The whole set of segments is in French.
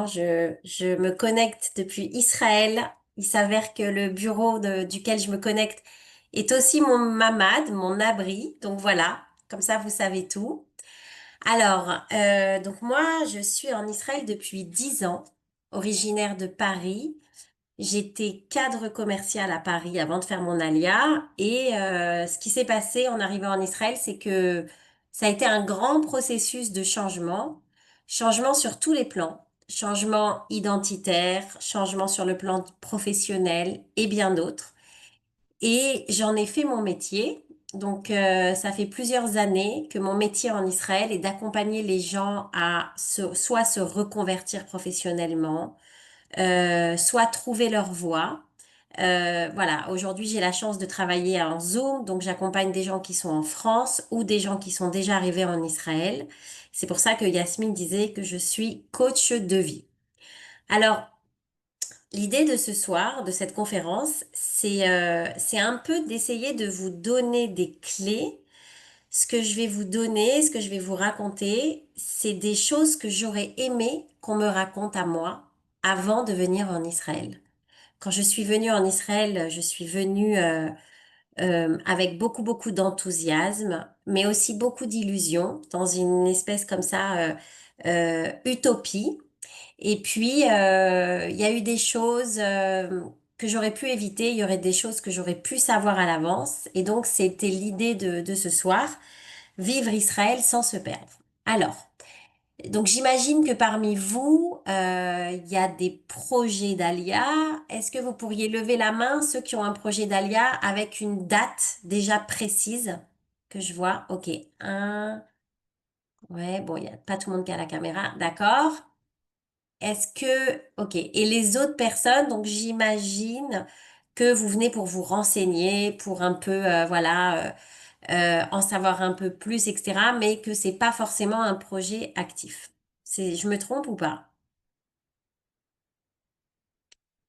Je me connecte depuis Israël. Il s'avère que le bureau duquel je me connecte est aussi mon mamad, mon abri. Donc voilà, comme ça vous savez tout. Alors, donc moi, je suis en Israël depuis 10 ans, originaire de Paris. J'étais cadre commercial à Paris avant de faire mon alia. Et ce qui s'est passé en arrivant en Israël, c'est que ça a été un grand processus de changement, changement sur tous les plans, changement identitaire, changement sur le plan professionnel et bien d'autres. Et j'en ai fait mon métier. Donc, ça fait plusieurs années que mon métier en Israël est d'accompagner les gens à soit se reconvertir professionnellement, soit trouver leur voie. Voilà, aujourd'hui j'ai la chance de travailler en Zoom, donc j'accompagne des gens qui sont en France ou des gens qui sont déjà arrivés en Israël. C'est pour ça que Yasmine disait que je suis coach de vie. Alors, l'idée de ce soir, de cette conférence, c'est un peu d'essayer de vous donner des clés. Ce que je vais vous donner, ce que je vais vous raconter, c'est des choses que j'aurais aimé qu'on me raconte à moi avant de venir en Israël. Quand je suis venue en Israël, je suis venue avec beaucoup d'enthousiasme, mais aussi beaucoup d'illusions, dans une espèce comme ça utopie. Et puis il y a eu des choses que j'aurais pu éviter, il y aurait des choses que j'aurais pu savoir à l'avance. Et donc c'était l'idée de ce soir, vivre Israël sans se perdre. Alors. Donc j'imagine que parmi vous, il y a des projets d'Alia. Est-ce que vous pourriez lever la main, ceux qui ont un projet d'Alia avec une date déjà précise que je vois? Ok, un. Ouais, bon, il n'y a pas tout le monde qui a la caméra. D'accord. Est-ce que... Ok. Et les autres personnes, donc j'imagine que vous venez pour vous renseigner, pour un peu, voilà, en savoir un peu plus, etc. Mais que c'est pas forcément un projet actif. Je me trompe ou pas?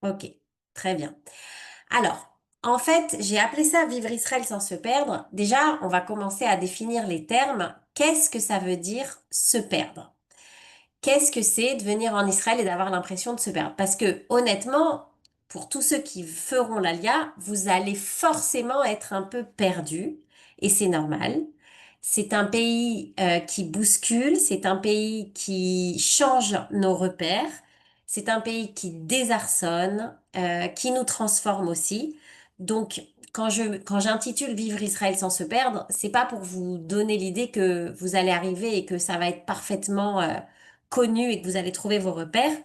Ok, très bien. Alors, en fait, j'ai appelé ça vivre Israël sans se perdre. Déjà, on va commencer à définir les termes. Qu'est-ce que ça veut dire se perdre? Qu'est-ce que c'est de venir en Israël et d'avoir l'impression de se perdre? Parce que honnêtement, pour tous ceux qui feront l'ALIA, vous allez forcément être un peu perdu et c'est normal. C'est un pays qui bouscule, c'est un pays qui change nos repères, c'est un pays qui désarçonne, qui nous transforme aussi. Donc, quand j'intitule Vivre Israël sans se perdre, c'est pas pour vous donner l'idée que vous allez arriver et que ça va être parfaitement connu et que vous allez trouver vos repères.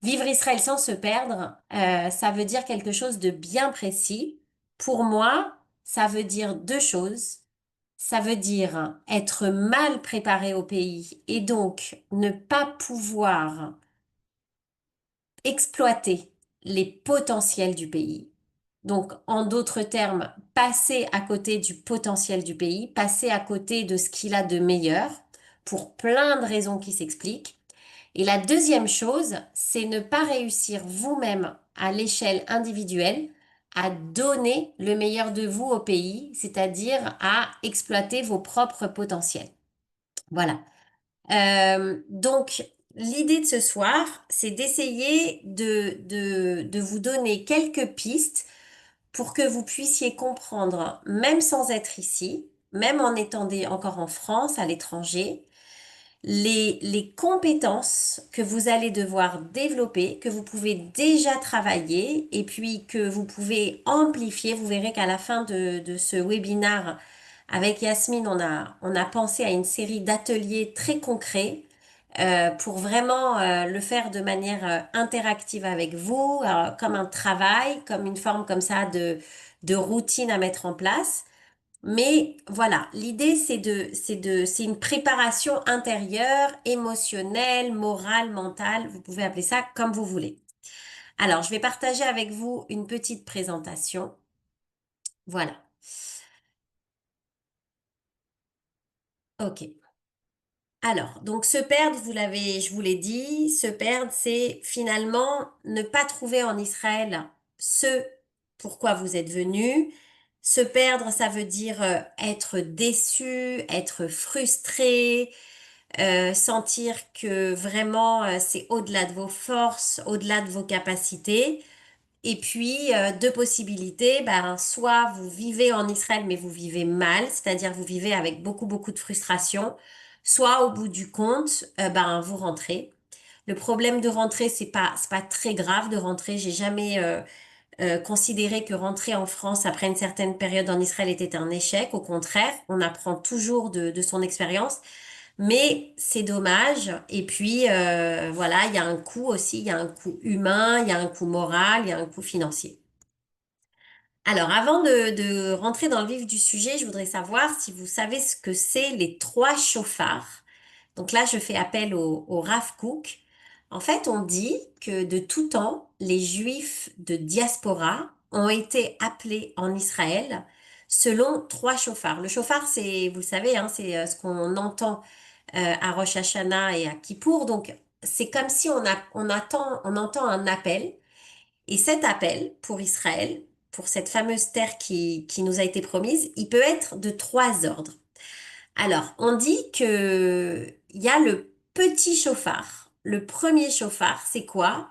Vivre Israël sans se perdre, ça veut dire quelque chose de bien précis. Pour moi, ça veut dire deux choses. Ça veut dire être mal préparé au pays et donc ne pas pouvoir exploiter les potentiels du pays. Donc, en d'autres termes, passer à côté du potentiel du pays, passer à côté de ce qu'il a de meilleur, pour plein de raisons qui s'expliquent. Et la deuxième chose, c'est ne pas réussir vous-même à l'échelle individuelle à donner le meilleur de vous au pays, c'est-à-dire à exploiter vos propres potentiels. Voilà. Donc, l'idée de ce soir, c'est d'essayer de vous donner quelques pistes pour que vous puissiez comprendre, même sans être ici, même en étant encore en France, à l'étranger, les compétences que vous allez devoir développer, que vous pouvez déjà travailler et puis que vous pouvez amplifier. Vous verrez qu'à la fin de ce webinaire avec Yasmine, on a pensé à une série d'ateliers très concrets pour vraiment le faire de manière interactive avec vous, comme un travail, comme une forme comme ça de routine à mettre en place. Mais voilà, l'idée c'est une préparation intérieure, émotionnelle, morale, mentale. Vous pouvez appeler ça comme vous voulez. Alors, je vais partager avec vous une petite présentation. Voilà. OK. Alors, donc se perdre, je vous l'ai dit, se perdre, c'est finalement ne pas trouver en Israël ce pourquoi vous êtes venu. Se perdre, ça veut dire être déçu, être frustré, sentir que vraiment c'est au-delà de vos forces, au-delà de vos capacités. Et puis, deux possibilités, ben, soit vous vivez en Israël, mais vous vivez mal, c'est-à-dire vous vivez avec beaucoup, beaucoup de frustration, soit au bout du compte, ben, vous rentrez. Le problème de rentrer, c'est pas très grave de rentrer. J'ai jamais considéré que rentrer en France après une certaine période en Israël était un échec. Au contraire, on apprend toujours de son expérience. Mais c'est dommage. Et puis, voilà, il y a un coût aussi, il y a un coût humain, il y a un coût moral, il y a un coût financier. Alors, avant de rentrer dans le vif du sujet, je voudrais savoir si vous savez ce que c'est les trois chauffards. Donc là, je fais appel au Rav Kook. En fait, on dit que de tout temps, les Juifs de diaspora ont été appelés en Israël selon trois chauffards. Le chauffard, c'est, vous le savez, hein, c'est ce qu'on entend à Rosh Hashanah et à Kippour. Donc, c'est comme si on entend un appel. Et cet appel pour Israël, pour cette fameuse terre qui nous a été promise, il peut être de trois ordres. Alors, on dit que il y a le petit chauffard. Le premier chauffard, c'est quoi?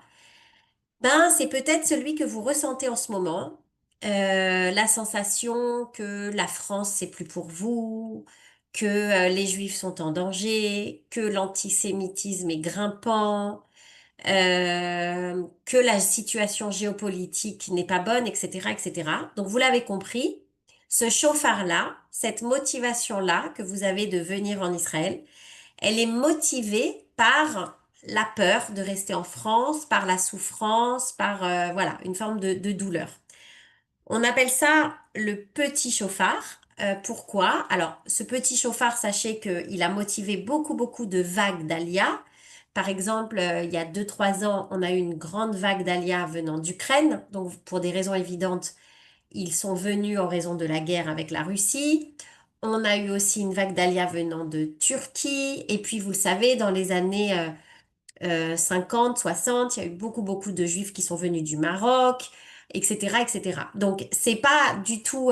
Ben, c'est peut-être celui que vous ressentez en ce moment. La sensation que la France, c'est plus pour vous, que les Juifs sont en danger, que l'antisémitisme est grimpant, que la situation géopolitique n'est pas bonne, etc., etc. Donc, vous l'avez compris, ce chauffard-là, cette motivation-là que vous avez de venir en Israël, elle est motivée par la peur de rester en France, par la souffrance, par voilà, une forme de douleur. On appelle ça le petit chauffard. Pourquoi? Alors, ce petit chauffard, sachez qu'il a motivé beaucoup, beaucoup de vagues d'Alia. Par exemple, il y a 2, 3 ans, on a eu une grande vague d'Alia venant d'Ukraine. Donc, pour des raisons évidentes, ils sont venus en raison de la guerre avec la Russie. On a eu aussi une vague d'Alia venant de Turquie. Et puis, vous le savez, dans les années 50, 60, il y a eu beaucoup, beaucoup de Juifs qui sont venus du Maroc, etc., etc. Donc, c'est pas du tout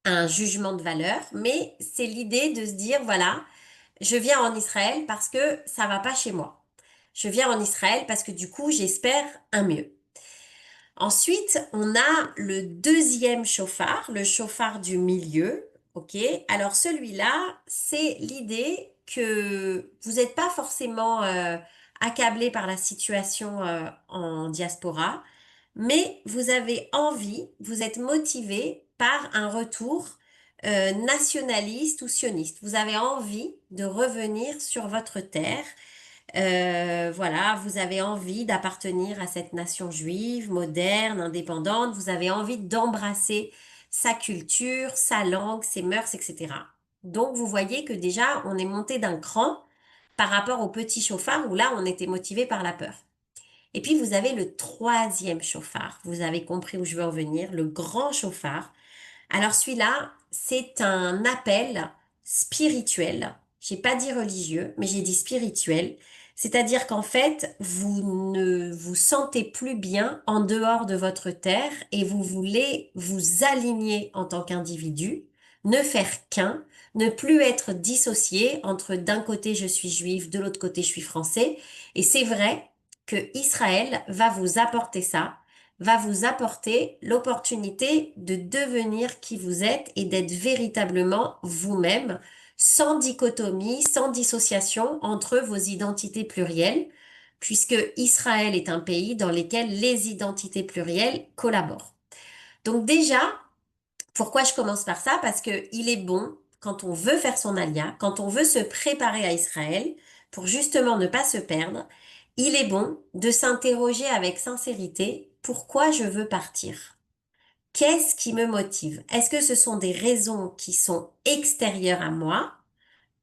un jugement de valeur, mais c'est l'idée de se dire, voilà, je viens en Israël parce que ça va pas chez moi. Je viens en Israël parce que du coup, j'espère un mieux. Ensuite, on a le deuxième chauffard, le chauffard du milieu. OK? Alors celui-là, c'est l'idée que vous n'êtes pas forcément accablé par la situation en diaspora, mais vous avez envie, vous êtes motivé par un retour nationaliste ou sioniste. Vous avez envie de revenir sur votre terre, voilà, vous avez envie d'appartenir à cette nation juive, moderne, indépendante, vous avez envie d'embrasser sa culture, sa langue, ses mœurs, etc. Donc, vous voyez que déjà, on est monté d'un cran par rapport au petit chauffard où là, on était motivé par la peur. Et puis, vous avez le troisième chauffard. Vous avez compris où je veux en venir, le grand chauffard. Alors celui-là, c'est un appel spirituel. J'ai pas dit religieux, mais j'ai dit spirituel. C'est-à-dire qu'en fait, vous ne vous sentez plus bien en dehors de votre terre et vous voulez vous aligner en tant qu'individu, ne faire qu'un, ne plus être dissocié entre d'un côté je suis juif, de l'autre côté je suis français. Et c'est vrai que Israël va vous apporter ça, va vous apporter l'opportunité de devenir qui vous êtes et d'être véritablement vous-même, sans dichotomie, sans dissociation entre vos identités plurielles, puisque Israël est un pays dans lequel les identités plurielles collaborent. Donc déjà, pourquoi je commence par ça? Parce que il est bon, quand on veut faire son alia, quand on veut se préparer à Israël, pour justement ne pas se perdre, il est bon de s'interroger avec sincérité, pourquoi je veux partir? Qu'est-ce qui me motive? Est-ce que ce sont des raisons qui sont extérieures à moi?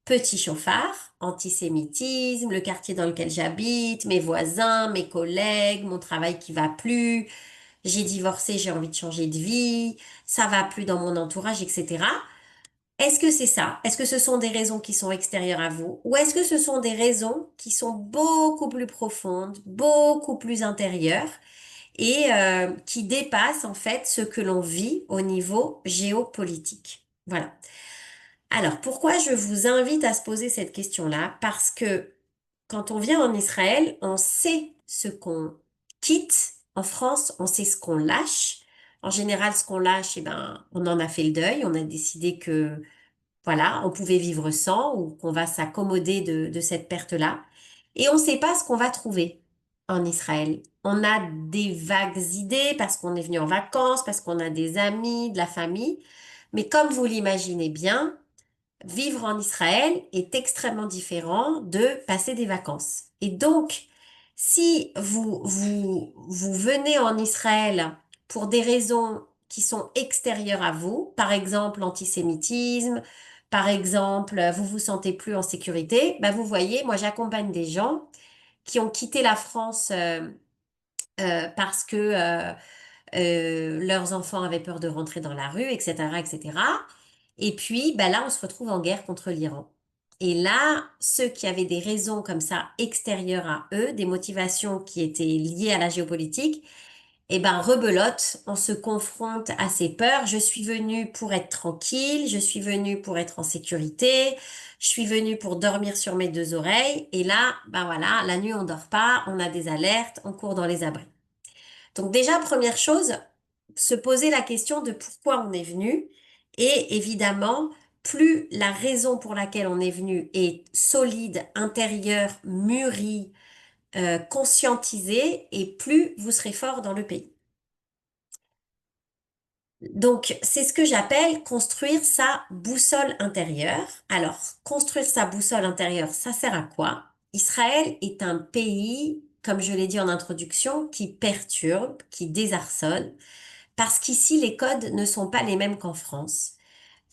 Petit chauffard, antisémitisme, le quartier dans lequel j'habite, mes voisins, mes collègues, mon travail qui va plus, j'ai divorcé, j'ai envie de changer de vie, ça va plus dans mon entourage, etc. Est-ce que c'est ça? Est-ce que ce sont des raisons qui sont extérieures à vous? Ou est-ce que ce sont des raisons qui sont beaucoup plus profondes, beaucoup plus intérieures et qui dépassent en fait ce que l'on vit au niveau géopolitique? Voilà. Alors, pourquoi je vous invite à se poser cette question-là? Parce que quand on vient en Israël, on sait ce qu'on quitte. En France, on sait ce qu'on lâche. En général, ce qu'on lâche, eh ben, on en a fait le deuil. On a décidé que voilà, on pouvait vivre sans ou qu'on va s'accommoder de cette perte-là. Et on ne sait pas ce qu'on va trouver en Israël. On a des vagues idées parce qu'on est venu en vacances, parce qu'on a des amis, de la famille. Mais comme vous l'imaginez bien, vivre en Israël est extrêmement différent de passer des vacances. Et donc, si vous venez en Israël pour des raisons qui sont extérieures à vous, par exemple l'antisémitisme, par exemple vous vous sentez plus en sécurité, bah vous voyez, moi j'accompagne des gens qui ont quitté la France parce que leurs enfants avaient peur de rentrer dans la rue, etc., etc. Et cetera. Et puis, bah là, on se retrouve en guerre contre l'Iran. Et là, ceux qui avaient des raisons comme ça extérieures à eux, des motivations qui étaient liées à la géopolitique, eh ben, rebelote, on se confronte à ces peurs. Je suis venue pour être tranquille, je suis venue pour être en sécurité, je suis venue pour dormir sur mes deux oreilles. Et là, ben voilà, la nuit on dort pas, on a des alertes, on court dans les abris. Donc déjà, première chose, se poser la question de pourquoi on est venu. Et évidemment, plus la raison pour laquelle on est venu est solide, intérieure, mûrie, conscientisée, et plus vous serez fort dans le pays. Donc, c'est ce que j'appelle construire sa boussole intérieure. Alors, construire sa boussole intérieure, ça sert à quoi? Israël est un pays, comme je l'ai dit en introduction, qui perturbe, qui désarçonne. Parce qu'ici, les codes ne sont pas les mêmes qu'en France,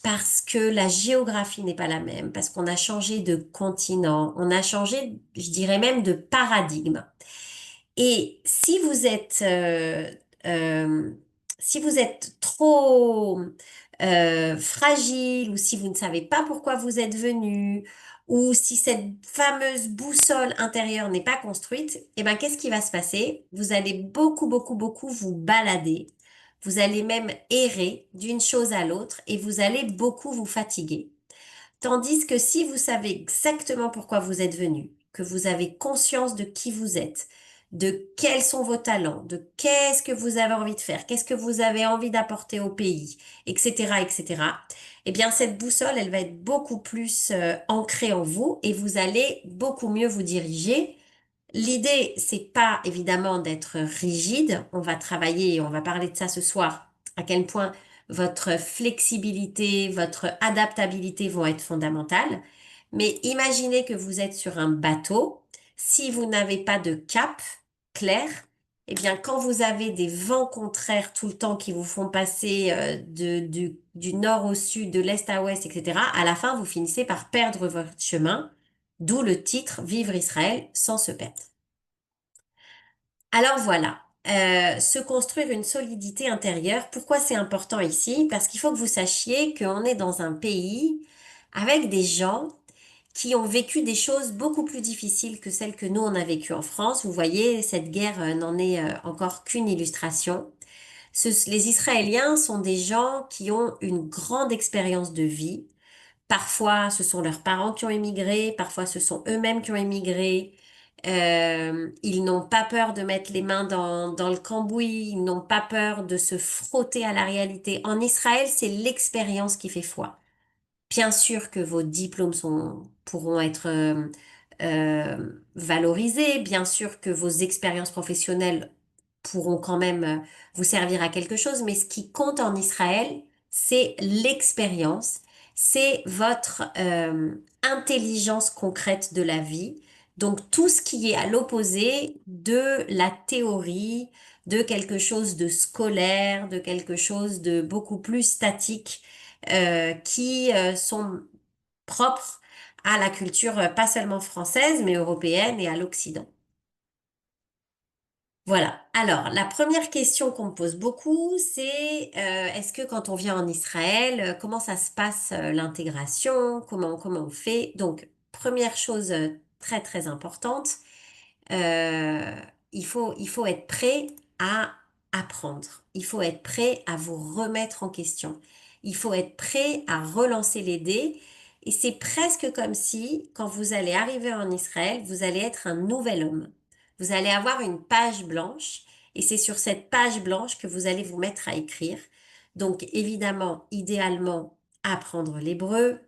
parce que la géographie n'est pas la même, parce qu'on a changé de continent, on a changé, je dirais même, de paradigme. Et euh, si vous êtes trop fragile ou si vous ne savez pas pourquoi vous êtes venu ou si cette fameuse boussole intérieure n'est pas construite, eh ben qu'est-ce qui va se passer? Vous allez beaucoup, beaucoup, beaucoup vous balader. Vous allez même errer d'une chose à l'autre et vous allez beaucoup vous fatiguer. Tandis que si vous savez exactement pourquoi vous êtes venu, que vous avez conscience de qui vous êtes, de quels sont vos talents, de qu'est-ce que vous avez envie de faire, qu'est-ce que vous avez envie d'apporter au pays, etc., etc., eh bien, cette boussole, elle va être beaucoup plus ancrée en vous et vous allez beaucoup mieux vous diriger. L'idée, c'est pas évidemment d'être rigide. On va travailler et on va parler de ça ce soir. À quel point votre flexibilité, votre adaptabilité vont être fondamentales. Mais imaginez que vous êtes sur un bateau. Si vous n'avez pas de cap clair, eh bien, quand vous avez des vents contraires tout le temps qui vous font passer du nord au sud, de l'est à ouest, etc., à la fin, vous finissez par perdre votre chemin. D'où le titre Vivre Israël sans se perdre. Alors voilà, se construire une solidité intérieure. Pourquoi c'est important ici? Parce qu'il faut que vous sachiez qu'on est dans un pays avec des gens qui ont vécu des choses beaucoup plus difficiles que celles que nous on a vécues en France. Vous voyez, cette guerre n'en est encore qu'une illustration. Les Israéliens sont des gens qui ont une grande expérience de vie. Parfois, ce sont leurs parents qui ont émigré, parfois ce sont eux-mêmes qui ont émigré. Ils n'ont pas peur de mettre les mains dans le cambouis, ils n'ont pas peur de se frotter à la réalité. En Israël, c'est l'expérience qui fait foi. Bien sûr que vos diplômes pourront être valorisés, bien sûr que vos expériences professionnelles pourront quand même vous servir à quelque chose, mais ce qui compte en Israël, c'est l'expérience, c'est votre intelligence concrète de la vie. Donc tout ce qui est à l'opposé de la théorie, de quelque chose de scolaire, de quelque chose de beaucoup plus statique qui sont propres à la culture pas seulement française, mais européenne et à l'Occident. Voilà. Alors, la première question qu'on me pose beaucoup, c'est est-ce que quand on vient en Israël, comment ça se passe l'intégration, comment on fait? Donc, première chose très très importante, euh, il faut être prêt à apprendre. Il faut être prêt à vous remettre en question. Il faut être prêt à relancer les dés. Et c'est presque comme si, quand vous allez arriver en Israël, vous allez être un nouvel homme. Vous allez avoir une page blanche et c'est sur cette page blanche que vous allez vous mettre à écrire. Donc évidemment, idéalement, apprendre l'hébreu,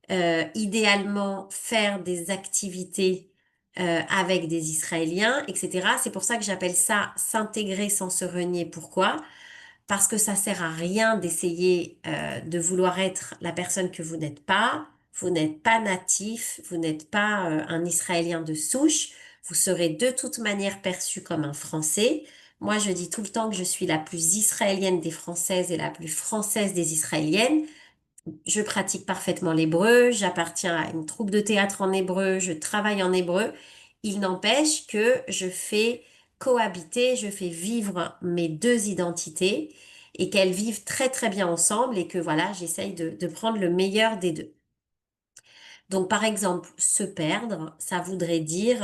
idéalement faire des activités avec des Israéliens, etc. C'est pour ça que j'appelle ça s'intégrer sans se renier. Pourquoi? Parce que ça sert à rien d'essayer de vouloir être la personne que vous n'êtes pas. Vous n'êtes pas natif, vous n'êtes pas un Israélien de souche. Vous serez de toute manière perçu comme un Français. Moi, je dis tout le temps que je suis la plus israélienne des Françaises et la plus française des Israéliennes. Je pratique parfaitement l'hébreu, j'appartiens à une troupe de théâtre en hébreu, je travaille en hébreu. Il n'empêche que je fais cohabiter, je fais vivre mes deux identités et qu'elles vivent très très bien ensemble et que voilà, j'essaye de prendre le meilleur des deux. Donc, par exemple, se perdre, ça voudrait dire,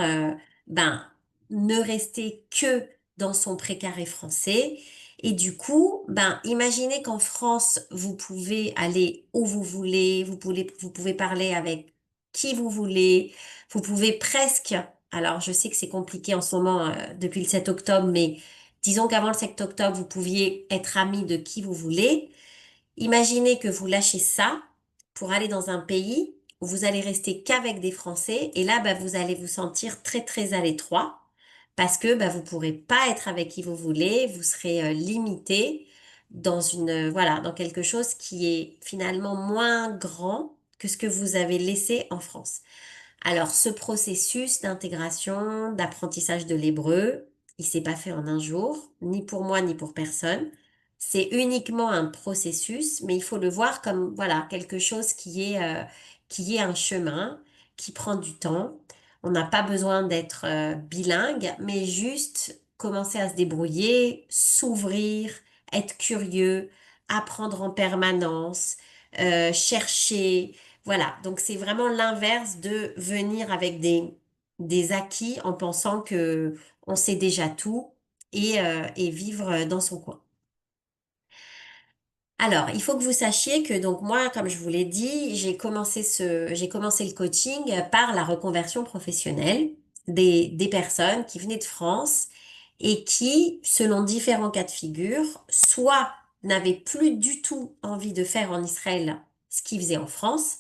ben, ne rester que dans son précaré français. Et du coup, ben, imaginez qu'en France, vous pouvez aller où vous voulez, vous pouvez parler avec qui vous voulez, vous pouvez presque, alors je sais que c'est compliqué en ce moment, depuis le 7 octobre, mais disons qu'avant le 7 octobre, vous pouviez être ami de qui vous voulez. Imaginez que vous lâchez ça pour aller dans un pays où vous allez rester qu'avec des Français et là, bah, vous allez vous sentir très très à l'étroit parce que bah, vous pourrez pas être avec qui vous voulez, vous serez limité dans voilà, dans quelque chose qui est finalement moins grand que ce que vous avez laissé en France. Alors, ce processus d'intégration, d'apprentissage de l'hébreu, il s'est pas fait en un jour, ni pour moi, ni pour personne. C'est uniquement un processus, mais il faut le voir comme, voilà, quelque chose qui est un chemin, qui prend du temps. On n'a pas besoin d'être bilingue, mais juste commencer à se débrouiller, s'ouvrir, être curieux, apprendre en permanence, chercher. Voilà, donc c'est vraiment l'inverse de venir avec des acquis en pensant que on sait déjà tout et vivre dans son coin. Alors, il faut que vous sachiez que donc moi, comme je vous l'ai dit, j'ai commencé le coaching par la reconversion professionnelle des personnes qui venaient de France et qui, selon différents cas de figure, soit n'avaient plus du tout envie de faire en Israël ce qu'ils faisaient en France.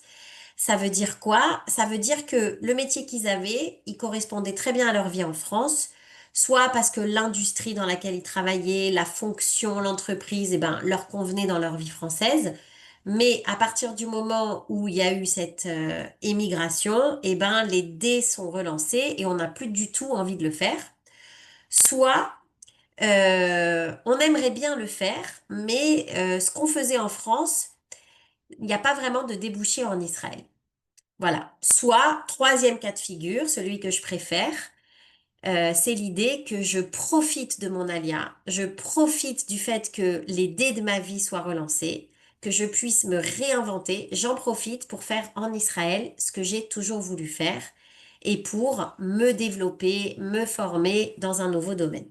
Ça veut dire quoi? Ça veut dire que le métier qu'ils avaient, il correspondait très bien à leur vie en France, soit parce que l'industrie dans laquelle ils travaillaient, la fonction, l'entreprise, eh ben, leur convenait dans leur vie française. Mais à partir du moment où il y a eu cette émigration, eh ben, les dés sont relancés et on n'a plus du tout envie de le faire. Soit on aimerait bien le faire, mais ce qu'on faisait en France, il n'y a pas vraiment de débouché en Israël. Voilà. Soit, troisième cas de figure, celui que je préfère, c'est l'idée que je profite de mon alia, je profite du fait que les dés de ma vie soient relancés, que je puisse me réinventer, j'en profite pour faire en Israël ce que j'ai toujours voulu faire et pour me développer, me former dans un nouveau domaine.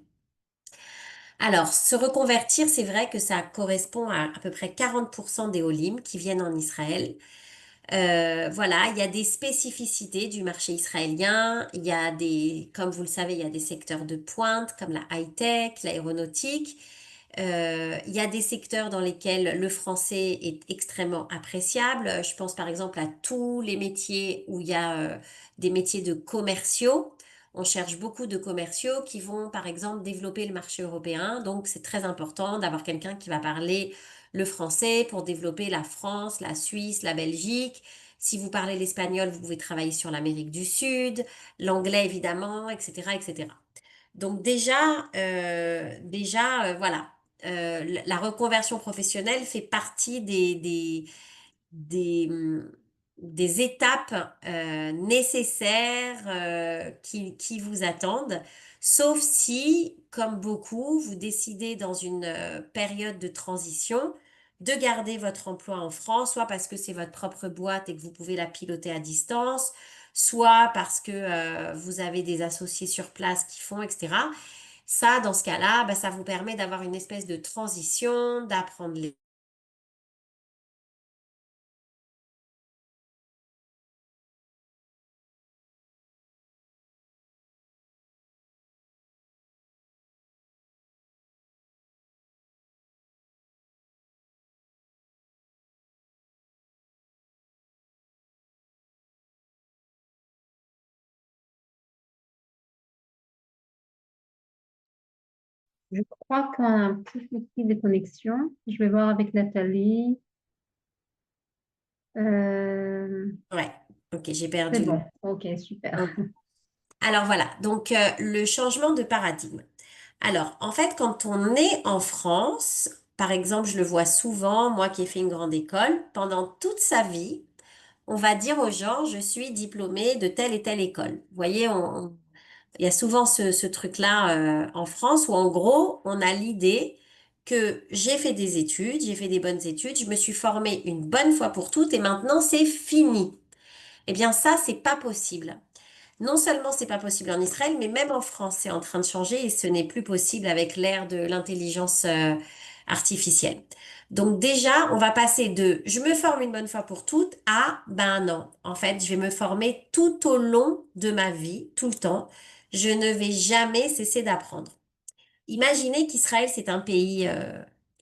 Alors, se reconvertir, c'est vrai que ça correspond à peu près 40% des Olim qui viennent en Israël. Voilà, il y a des spécificités du marché israélien. Il y a comme vous le savez, il y a des secteurs de pointe comme la high-tech, l'aéronautique. Il y a des secteurs dans lesquels le français est extrêmement appréciable. Je pense par exemple à tous les métiers où il y a des métiers de commerciaux. On cherche beaucoup de commerciaux qui vont par exemple développer le marché européen. Donc c'est très important d'avoir quelqu'un qui va parler le français pour développer la France, la Suisse, la Belgique. Si vous parlez l'espagnol, vous pouvez travailler sur l'Amérique du Sud, l'anglais évidemment, etc., etc. Donc voilà. La reconversion professionnelle fait partie des, hum, des étapes nécessaires qui vous attendent, sauf si, comme beaucoup, vous décidez dans une période de transition de garder votre emploi en France, soit parce que c'est votre propre boîte et que vous pouvez la piloter à distance, soit parce que vous avez des associés sur place qui font, etc. Ça, dans ce cas-là, bah, ça vous permet d'avoir une espèce de transition, d'apprendre Je crois qu'on a un petit souci de connexion. Je vais voir avec Nathalie. Euh, Ouais, ok, j'ai c'est perdu bon. Ok, super. le... Alors voilà, donc le changement de paradigme. Alors, en fait, quand on est en France, par exemple, je le vois souvent, moi qui ai fait une grande école, pendant toute sa vie, on va dire aux gens, je suis diplômée de telle et telle école. Vous voyez, il y a souvent ce truc-là en France où en gros, on a l'idée que j'ai fait des études, j'ai fait des bonnes études, je me suis formée une bonne fois pour toutes et maintenant c'est fini. Eh bien ça, c'est pas possible. Non seulement c'est pas possible en Israël, mais même en France, c'est en train de changer et ce n'est plus possible avec l'ère de l'intelligence artificielle. Donc déjà, on va passer de je me forme une bonne fois pour toutes à ben non. En fait, je vais me former tout au long de ma vie, tout le temps. Je ne vais jamais cesser d'apprendre. Imaginez qu'Israël, c'est un pays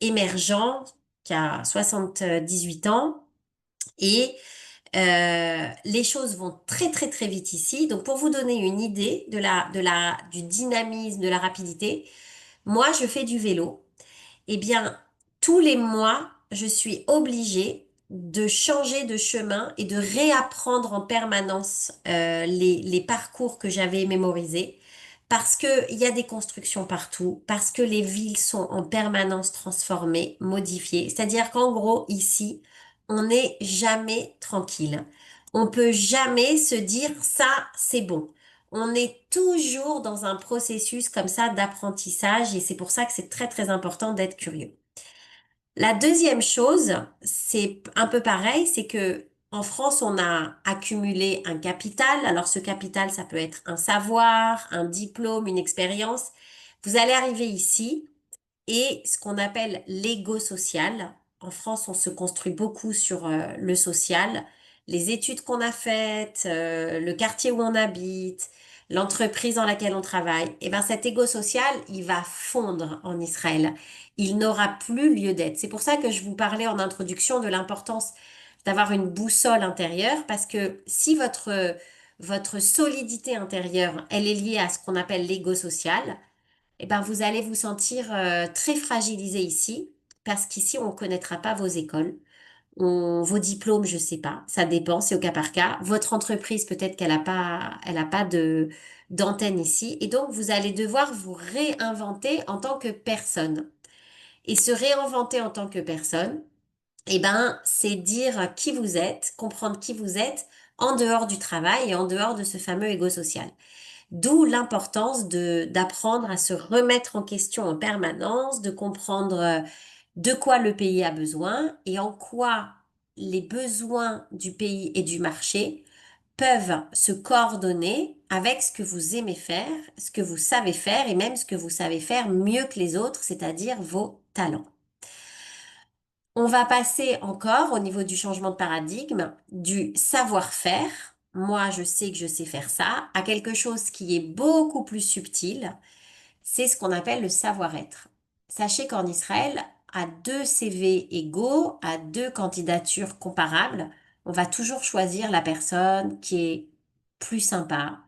émergent qui a 78 ans et les choses vont très très très vite ici. Donc pour vous donner une idée du dynamisme, de la rapidité, moi je fais du vélo. Eh bien, tous les mois, je suis obligée de changer de chemin et de réapprendre en permanence les parcours que j'avais mémorisés parce que il y a des constructions partout, parce que les villes sont en permanence transformées, modifiées. C'est-à-dire qu'en gros, ici, on n'est jamais tranquille. On peut jamais se dire ça, c'est bon. On est toujours dans un processus comme ça d'apprentissage et c'est pour ça que c'est très très important d'être curieux. La deuxième chose, c'est un peu pareil, c'est que en France, on a accumulé un capital. Alors ce capital, ça peut être un savoir, un diplôme, une expérience. Vous allez arriver ici et ce qu'on appelle l'ego social. En France, on se construit beaucoup sur le social, les études qu'on a faites, le quartier où on habite, l'entreprise dans laquelle on travaille. Et ben cet ego social, il va fondre en Israël. Il n'aura plus lieu d'être. C'est pour ça que je vous parlais en introduction de l'importance d'avoir une boussole intérieure, parce que si votre solidité intérieure, elle est liée à ce qu'on appelle l'ego social, eh ben, vous allez vous sentir très fragilisé ici, parce qu'ici, on ne connaîtra pas vos écoles, vos diplômes, je sais pas, ça dépend, c'est au cas par cas. Votre entreprise, peut-être elle a pas d'antenne ici, et donc vous allez devoir vous réinventer en tant que personne. Et se réinventer en tant que personne, eh ben, c'est dire qui vous êtes, comprendre qui vous êtes en dehors du travail et en dehors de ce fameux ego social. D'où l'importance d'apprendre à se remettre en question en permanence, de comprendre de quoi le pays a besoin et en quoi les besoins du pays et du marché peuvent se coordonner avec ce que vous aimez faire, ce que vous savez faire et même ce que vous savez faire mieux que les autres, c'est-à-dire vos talents. On va passer encore au niveau du changement de paradigme, du savoir-faire. Moi, je sais que je sais faire ça, à quelque chose qui est beaucoup plus subtil. C'est ce qu'on appelle le savoir-être. Sachez qu'en Israël, à deux CV égaux, à deux candidatures comparables, on va toujours choisir la personne qui est plus sympa,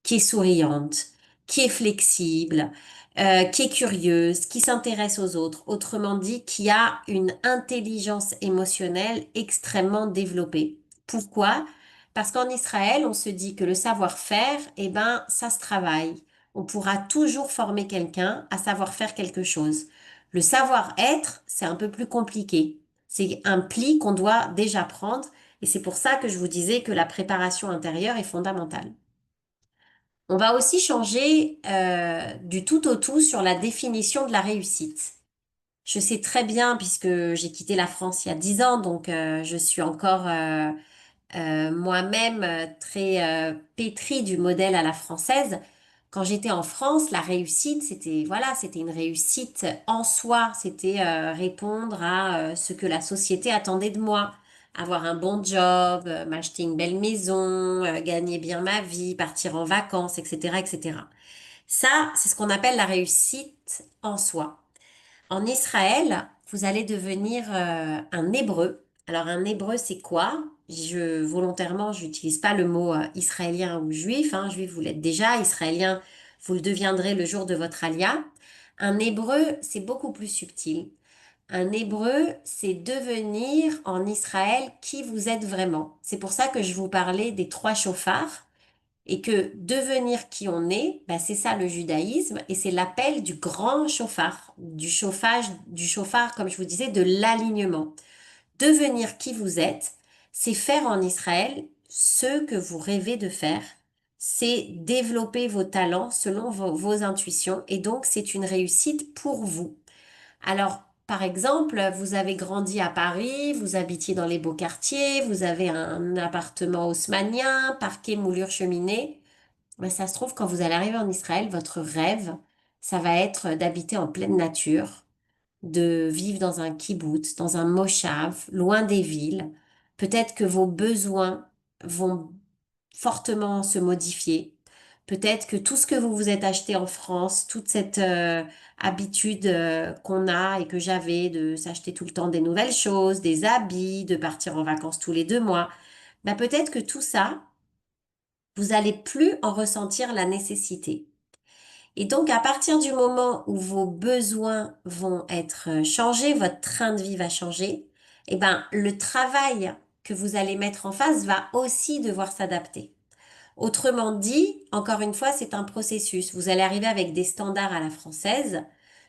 qui est souriante, qui est flexible, qui est curieuse, qui s'intéresse aux autres. Autrement dit, qui a une intelligence émotionnelle extrêmement développée. Pourquoi? Parce qu'en Israël, on se dit que le savoir-faire, eh ben, ça se travaille. On pourra toujours former quelqu'un à savoir faire quelque chose. Le savoir-être, c'est un peu plus compliqué. C'est un pli qu'on doit déjà prendre et c'est pour ça que je vous disais que la préparation intérieure est fondamentale. On va aussi changer du tout au tout sur la définition de la réussite. Je sais très bien, puisque j'ai quitté la France il y a 10 ans, donc je suis encore moi-même très pétrie du modèle à la française. Quand j'étais en France, la réussite, c'était voilà, c'était une réussite en soi. C'était répondre à ce que la société attendait de moi. Avoir un bon job, m'acheter une belle maison, gagner bien ma vie, partir en vacances, etc., etc. Ça, c'est ce qu'on appelle la réussite en soi. En Israël, vous allez devenir un hébreu. Alors un hébreu, c'est quoi? Volontairement, j'utilise pas le mot israélien ou juif. Hein. Juif, vous l'êtes déjà. Israélien, vous le deviendrez le jour de votre alia. Un hébreu, c'est beaucoup plus subtil. Un hébreu, c'est devenir en Israël qui vous êtes vraiment. C'est pour ça que je vous parlais des trois chauffards et que devenir qui on est, bah, c'est ça le judaïsme et c'est l'appel du grand chauffard, du chauffage, du chauffard, comme je vous disais, de l'alignement. Devenir qui vous êtes, c'est faire en Israël ce que vous rêvez de faire, c'est développer vos talents selon vos intuitions et donc c'est une réussite pour vous. Alors, par exemple, vous avez grandi à Paris, vous habitiez dans les beaux quartiers, vous avez un appartement haussmannien, parquet, moulure, cheminée. Ben, ça se trouve, quand vous allez arriver en Israël, votre rêve, ça va être d'habiter en pleine nature, de vivre dans un kibboutz, dans un moshav, loin des villes. Peut-être que vos besoins vont fortement se modifier. Peut-être que tout ce que vous vous êtes acheté en France, toute cette habitude qu'on a et que j'avais de s'acheter tout le temps des nouvelles choses, des habits, de partir en vacances tous les 2 mois, bah peut-être que tout ça, vous allez plus en ressentir la nécessité. Et donc, à partir du moment où vos besoins vont être changés, votre train de vie va changer, eh ben, le travail que vous allez mettre en face va aussi devoir s'adapter. Autrement dit, encore une fois, c'est un processus. Vous allez arriver avec des standards à la française,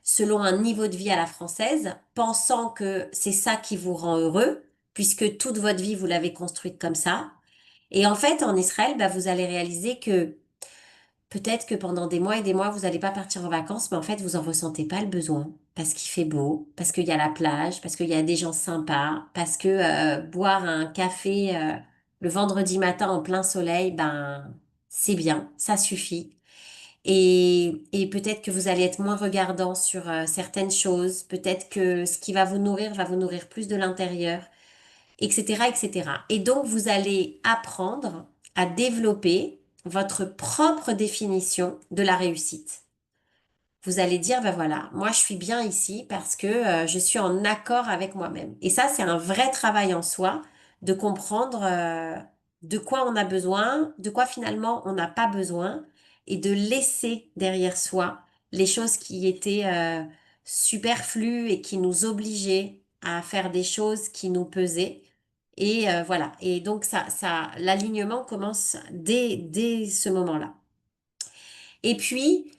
selon un niveau de vie à la française, pensant que c'est ça qui vous rend heureux, puisque toute votre vie, vous l'avez construite comme ça. Et en fait, en Israël, bah, vous allez réaliser que peut-être que pendant des mois et des mois, vous n'allez pas partir en vacances, mais en fait, vous en ressentez pas le besoin. Parce qu'il fait beau, parce qu'il y a la plage, parce qu'il y a des gens sympas, parce que boire un café le vendredi matin en plein soleil, ben c'est bien, ça suffit. Et peut-être que vous allez être moins regardant sur certaines choses. Peut-être que ce qui va vous nourrir plus de l'intérieur, etc., etc. Et donc, vous allez apprendre à développer votre propre définition de la réussite. Vous allez dire, ben voilà, moi je suis bien ici parce que je suis en accord avec moi-même. Et ça, c'est un vrai travail en soi de comprendre de quoi on a besoin, de quoi finalement on n'a pas besoin, et de laisser derrière soi les choses qui étaient superflues et qui nous obligeaient à faire des choses qui nous pesaient. Et voilà. Et donc l'alignement commence dès ce moment-là. Et puis,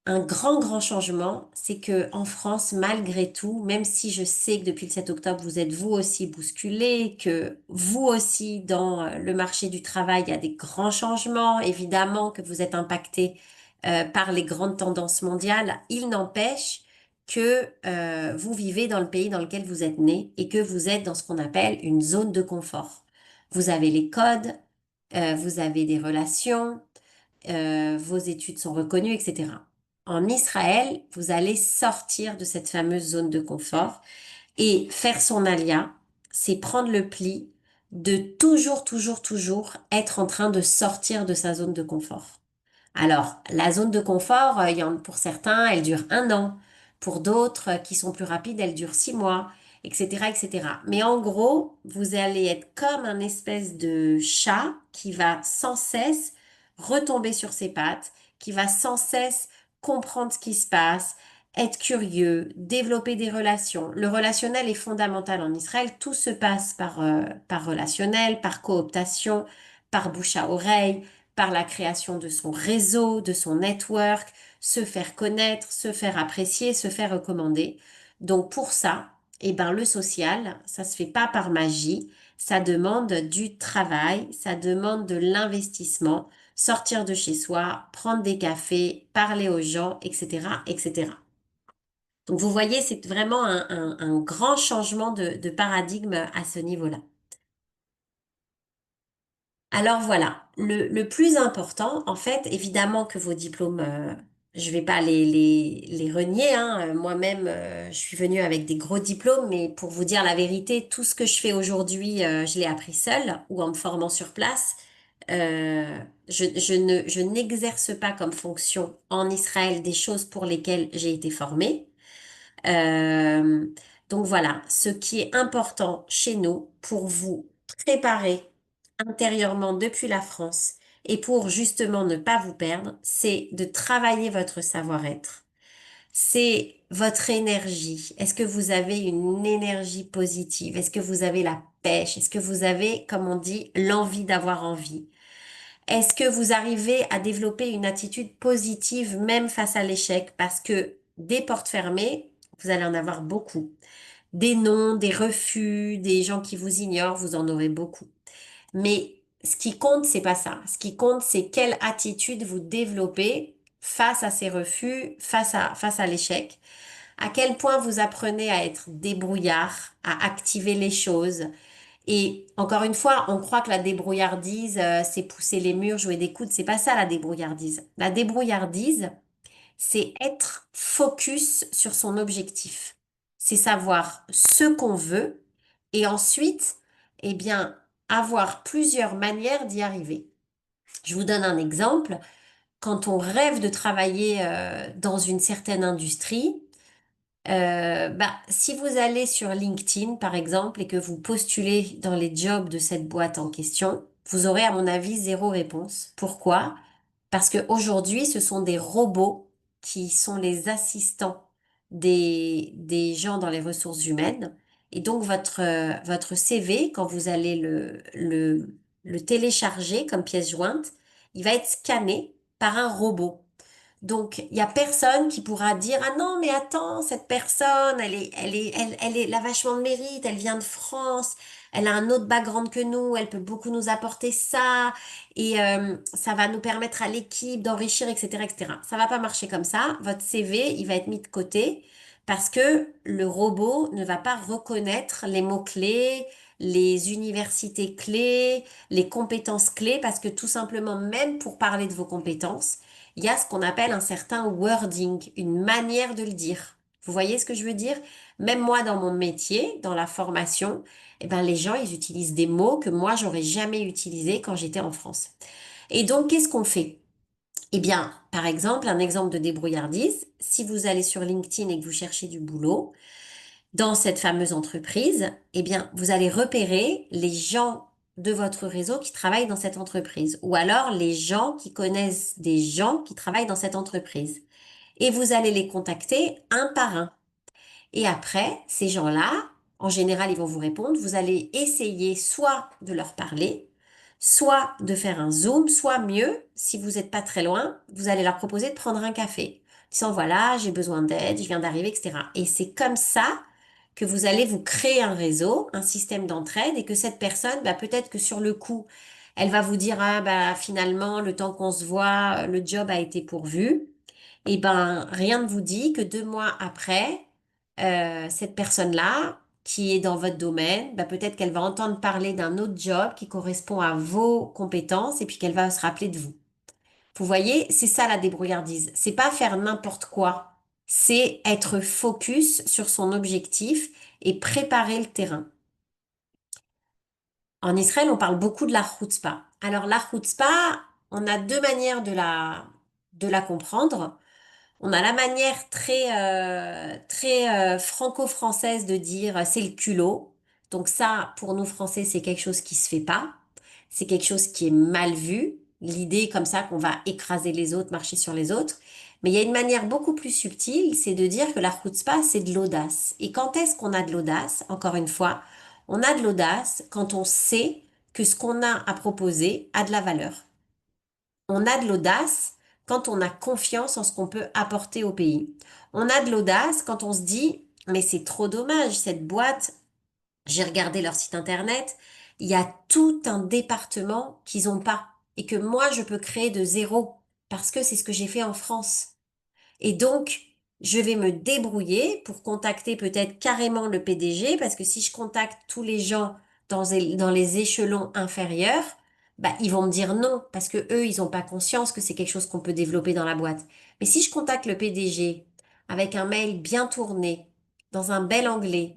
un grand changement, c'est que en France, malgré tout, même si je sais que depuis le 7 octobre, vous êtes vous aussi bousculés, que vous aussi dans le marché du travail, il y a des grands changements, évidemment que vous êtes impactés par les grandes tendances mondiales, il n'empêche que vous vivez dans le pays dans lequel vous êtes né et que vous êtes dans ce qu'on appelle une zone de confort. Vous avez les codes, vous avez des relations, vos études sont reconnues, etc. En Israël, vous allez sortir de cette fameuse zone de confort et faire son alia, c'est prendre le pli de toujours être en train de sortir de sa zone de confort. Alors, la zone de confort, pour certains, elle dure 1 an. Pour d'autres qui sont plus rapides, elle dure 6 mois, etc., etc. Mais en gros, vous allez être comme un espèce de chat qui va sans cesse retomber sur ses pattes, qui va sans cesse comprendre ce qui se passe, être curieux, développer des relations. Le relationnel est fondamental en Israël. Tout se passe par relationnel, par cooptation, par bouche à oreille, par la création de son réseau, de son network, se faire connaître, se faire apprécier, se faire recommander. Donc pour ça, eh ben le social, ça se fait pas par magie, ça demande du travail, ça demande de l'investissement, sortir de chez soi, prendre des cafés, parler aux gens, etc., etc. Donc vous voyez, c'est vraiment un grand changement de paradigme à ce niveau-là. Alors voilà, le plus important, en fait, évidemment que vos diplômes, je vais pas les renier, hein. Moi-même, je suis venue avec des gros diplômes, mais pour vous dire la vérité, tout ce que je fais aujourd'hui, je l'ai appris seule ou en me formant sur place. Je n'exerce pas comme fonction en Israël des choses pour lesquelles j'ai été formée. Euh, donc voilà, ce qui est important chez nous pour vous préparer intérieurement depuis la France et pour justement ne pas vous perdre, c'est de travailler votre savoir-être, c'est votre énergie. Est-ce que vous avez une énergie positive? Est-ce que vous avez la pêche? Est-ce que vous avez, comme on dit, l'envie d'avoir envie? Est-ce que vous arrivez à développer une attitude positive même face à l'échec? Parce que des portes fermées, vous allez en avoir beaucoup. Des non, des refus, des gens qui vous ignorent, vous en aurez beaucoup. Mais ce qui compte, c'est pas ça. Ce qui compte, c'est quelle attitude vous développez face à ces refus, face à l'échec. À quel point vous apprenez à être débrouillard, à activer les choses. Et encore une fois, on croit que la débrouillardise, c'est pousser les murs, jouer des coudes. C'est pas ça la débrouillardise. La débrouillardise, c'est être focus sur son objectif. C'est savoir ce qu'on veut et ensuite, eh bien, avoir plusieurs manières d'y arriver. Je vous donne un exemple. Quand on rêve de travailler dans une certaine industrie, si vous allez sur LinkedIn, par exemple, et que vous postulez dans les jobs de cette boîte en question, vous aurez, à mon avis, zéro réponse. Pourquoi? Parce qu'aujourd'hui, ce sont des robots qui sont les assistants des gens dans les ressources humaines. Et donc, votre CV, quand vous allez le télécharger comme pièce jointe, il va être scanné par un robot. Donc, il y a personne qui pourra dire, ah non, mais attends, cette personne, elle a vachement de mérite, elle vient de France, elle a un autre background que nous, elle peut beaucoup nous apporter ça, et ça va nous permettre à l'équipe d'enrichir, etc., etc. Ça va pas marcher comme ça. Votre CV, il va être mis de côté parce que le robot ne va pas reconnaître les mots-clés, les universités clés, les compétences clés, parce que tout simplement, même pour parler de vos compétences, il y a ce qu'on appelle un certain wording, une manière de le dire. Vous voyez ce que je veux dire? Même moi, dans mon métier, dans la formation, eh ben, les gens, ils utilisent des mots que moi, j'aurais jamais utilisés quand j'étais en France. Et donc, qu'est-ce qu'on fait? Eh bien, par exemple, un exemple de débrouillardise, si vous allez sur LinkedIn et que vous cherchez du boulot, dans cette fameuse entreprise, eh bien, vous allez repérer les gens de votre réseau qui travaillent dans cette entreprise, ou alors les gens qui connaissent des gens qui travaillent dans cette entreprise. Et vous allez les contacter un par un. Et après, ces gens-là, en général, ils vont vous répondre. Vous allez essayer soit de leur parler, soit de faire un zoom, soit mieux, si vous n'êtes pas très loin, vous allez leur proposer de prendre un café. Disant, voilà, j'ai besoin d'aide, je viens d'arriver, etc. Et c'est comme ça que vous allez vous créer un réseau, un système d'entraide et que cette personne, peut-être que sur le coup, elle va vous dire, ah, finalement, le temps qu'on se voit, le job a été pourvu. Et ben, rien ne vous dit que 2 mois après, cette personne-là, qui est dans votre domaine, peut-être qu'elle va entendre parler d'un autre job qui correspond à vos compétences et puis qu'elle va se rappeler de vous. Vous voyez, c'est ça la débrouillardise. C'est pas faire n'importe quoi. C'est être focus sur son objectif et préparer le terrain. En Israël, on parle beaucoup de la chutzpah. Alors la chutzpah, on a deux manières de la comprendre. On a la manière très franco-française de dire c'est le culot. Donc ça, pour nous Français, c'est quelque chose qui se fait pas. C'est quelque chose qui est mal vu. L'idée comme ça qu'on va écraser les autres, marcher sur les autres. Mais il y a une manière beaucoup plus subtile, c'est de dire que la chutzpah, c'est de l'audace. Et quand est-ce qu'on a de l'audace? Encore une fois, on a de l'audace quand on sait que ce qu'on a à proposer a de la valeur. On a de l'audace quand on a confiance en ce qu'on peut apporter au pays. On a de l'audace quand on se dit, mais c'est trop dommage, cette boîte, j'ai regardé leur site internet, il y a tout un département qu'ils n'ont pas et que moi, je peux créer de zéro parce que c'est ce que j'ai fait en France. Et donc, je vais me débrouiller pour contacter peut-être carrément le PDG, parce que si je contacte tous les gens dans les échelons inférieurs, ils vont me dire non, parce que eux, ils n'ont pas conscience que c'est quelque chose qu'on peut développer dans la boîte. Mais si je contacte le PDG avec un mail bien tourné, dans un bel anglais,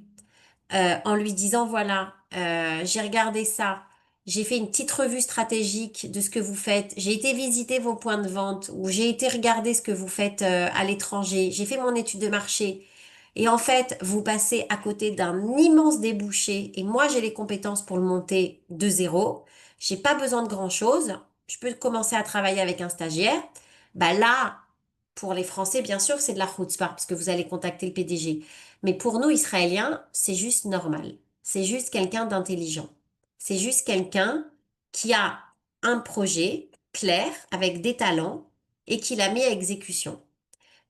en lui disant, voilà, j'ai regardé ça, j'ai fait une petite revue stratégique de ce que vous faites, j'ai été visiter vos points de vente ou j'ai été regarder ce que vous faites à l'étranger, j'ai fait mon étude de marché. Et en fait, vous passez à côté d'un immense débouché et moi, j'ai les compétences pour le monter de zéro. J'ai pas besoin de grand-chose. Je peux commencer à travailler avec un stagiaire. Là, Pour les Français, bien sûr, c'est de la chutzpah, parce que vous allez contacter le PDG. Mais pour nous, Israéliens, c'est juste normal. C'est juste quelqu'un d'intelligent. C'est juste quelqu'un qui a un projet clair, avec des talents, et qui l'a mis à exécution.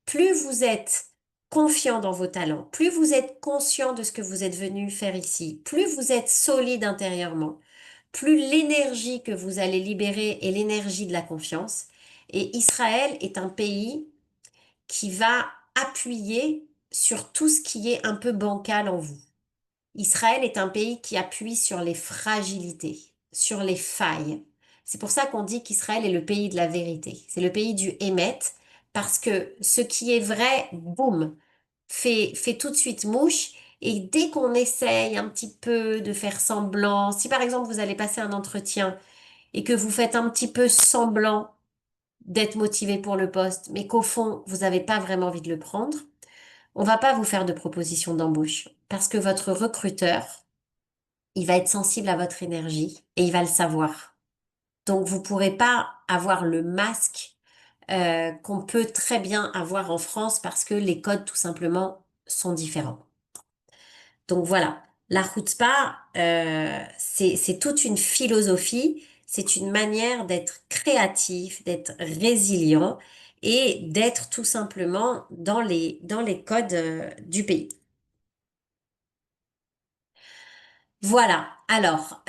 Plus vous êtes confiant dans vos talents, plus vous êtes conscient de ce que vous êtes venu faire ici, plus vous êtes solide intérieurement, plus l'énergie que vous allez libérer est l'énergie de la confiance. Et Israël est un pays qui va appuyer sur tout ce qui est un peu bancal en vous. Israël est un pays qui appuie sur les fragilités, sur les failles. C'est pour ça qu'on dit qu'Israël est le pays de la vérité. C'est le pays du Hémet, parce que ce qui est vrai, boum, fait tout de suite mouche. Et dès qu'on essaye un petit peu de faire semblant, si par exemple vous allez passer un entretien et que vous faites un petit peu semblant d'être motivé pour le poste, mais qu'au fond, vous n'avez pas vraiment envie de le prendre, on va pas vous faire de proposition d'embauche parce que votre recruteur, il va être sensible à votre énergie et il va le savoir. Donc, vous pourrez pas avoir le masque qu'on peut très bien avoir en France parce que les codes, tout simplement, sont différents. Donc voilà, la chutzpah, c'est toute une philosophie, c'est une manière d'être créatif, d'être résilient et d'être tout simplement dans les codes du pays. Voilà. Alors,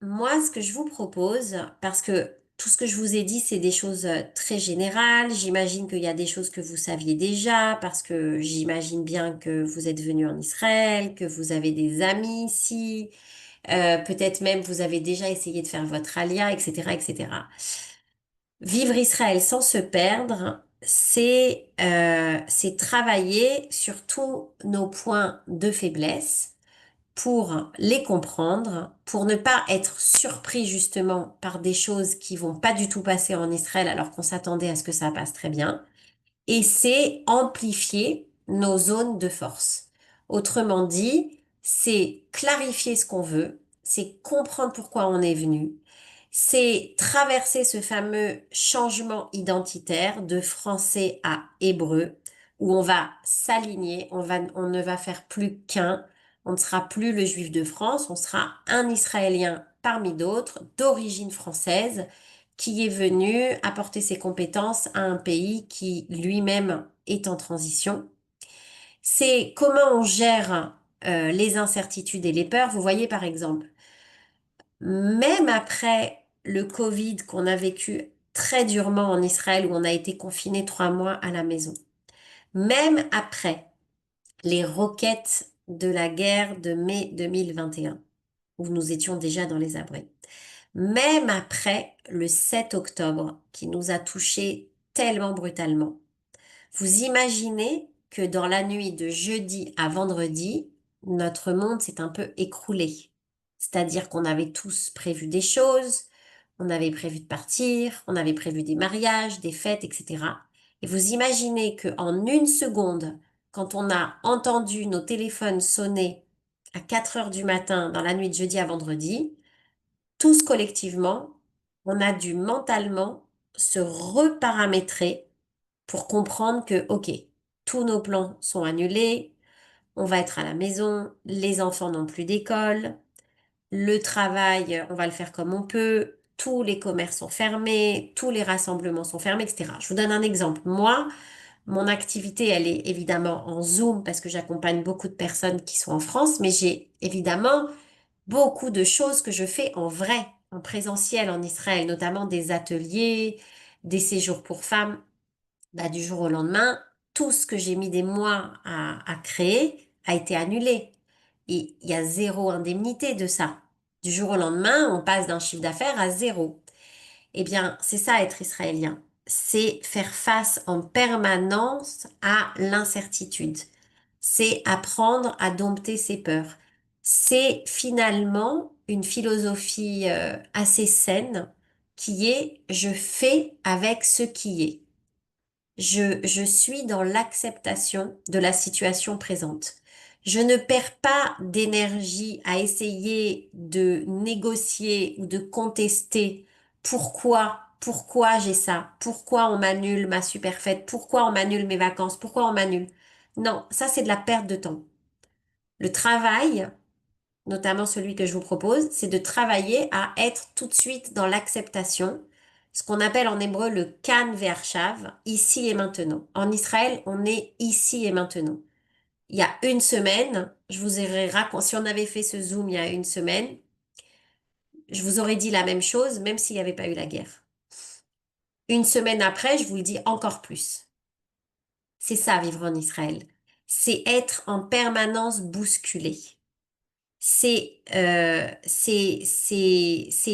moi, ce que je vous propose, parce que tout ce que je vous ai dit, c'est des choses très générales. J'imagine qu'il y a des choses que vous saviez déjà, parce que j'imagine bien que vous êtes venu en Israël, que vous avez des amis ici, peut-être même vous avez déjà essayé de faire votre alia, etc., etc. Vivre Israël sans se perdre, c'est travailler sur tous nos points de faiblesse pour les comprendre, pour ne pas être surpris justement par des choses qui vont pas du tout passer en Israël alors qu'on s'attendait à ce que ça passe très bien. Et c'est amplifier nos zones de force. Autrement dit, c'est clarifier ce qu'on veut, c'est comprendre pourquoi on est venu, c'est traverser ce fameux changement identitaire de français à hébreu, où on va s'aligner, on ne va faire plus qu'un, on ne sera plus le juif de France, on sera un Israélien parmi d'autres, d'origine française, qui est venu apporter ses compétences à un pays qui lui-même est en transition. C'est comment on gère les incertitudes et les peurs. Vous voyez par exemple, même après le Covid qu'on a vécu très durement en Israël où on a été confiné 3 mois à la maison, même après les roquettes de la guerre de mai 2021, où nous étions déjà dans les abris, même après le 7 octobre qui nous a touchés tellement brutalement, vous imaginez que dans la nuit de jeudi à vendredi, notre monde s'est un peu écroulé. C'est-à-dire qu'on avait tous prévu des choses, on avait prévu de partir, on avait prévu des mariages, des fêtes, etc. Et vous imaginez que en une seconde, quand on a entendu nos téléphones sonner à 4 heures du matin dans la nuit de jeudi à vendredi, tous collectivement, on a dû mentalement se reparamétrer pour comprendre que, OK, tous nos plans sont annulés, on va être à la maison, les enfants n'ont plus d'école, le travail, on va le faire comme on peut, tous les commerces sont fermés, tous les rassemblements sont fermés, etc. Je vous donne un exemple. Moi, mon activité, elle est évidemment en Zoom parce que j'accompagne beaucoup de personnes qui sont en France, mais j'ai évidemment beaucoup de choses que je fais en vrai, en présentiel en Israël, notamment des ateliers, des séjours pour femmes. Bah, du jour au lendemain, tout ce que j'ai mis des mois à créer a été annulé. Et il y a zéro indemnité de ça. Du jour au lendemain, on passe d'un chiffre d'affaires à zéro. Eh bien, c'est ça être israélien. C'est faire face en permanence à l'incertitude. C'est apprendre à dompter ses peurs. C'est finalement une philosophie assez saine qui est je fais avec ce qui est. Je suis dans l'acceptation de la situation présente. Je ne perds pas d'énergie à essayer de négocier ou de contester pourquoi pourquoi j'ai ça, pourquoi on m'annule ma super fête, pourquoi on m'annule mes vacances, pourquoi on m'annule. Non, ça c'est de la perte de temps. Le travail, notamment celui que je vous propose, c'est de travailler à être tout de suite dans l'acceptation, ce qu'on appelle en hébreu le kan ve'arshav, ici et maintenant. En Israël, on est ici et maintenant. Il y a une semaine, je vous aurais raconté, si on avait fait ce Zoom il y a une semaine, je vous aurais dit la même chose, même s'il n'y avait pas eu la guerre. Une semaine après, je vous le dis encore plus. C'est ça, vivre en Israël. C'est être en permanence bousculé.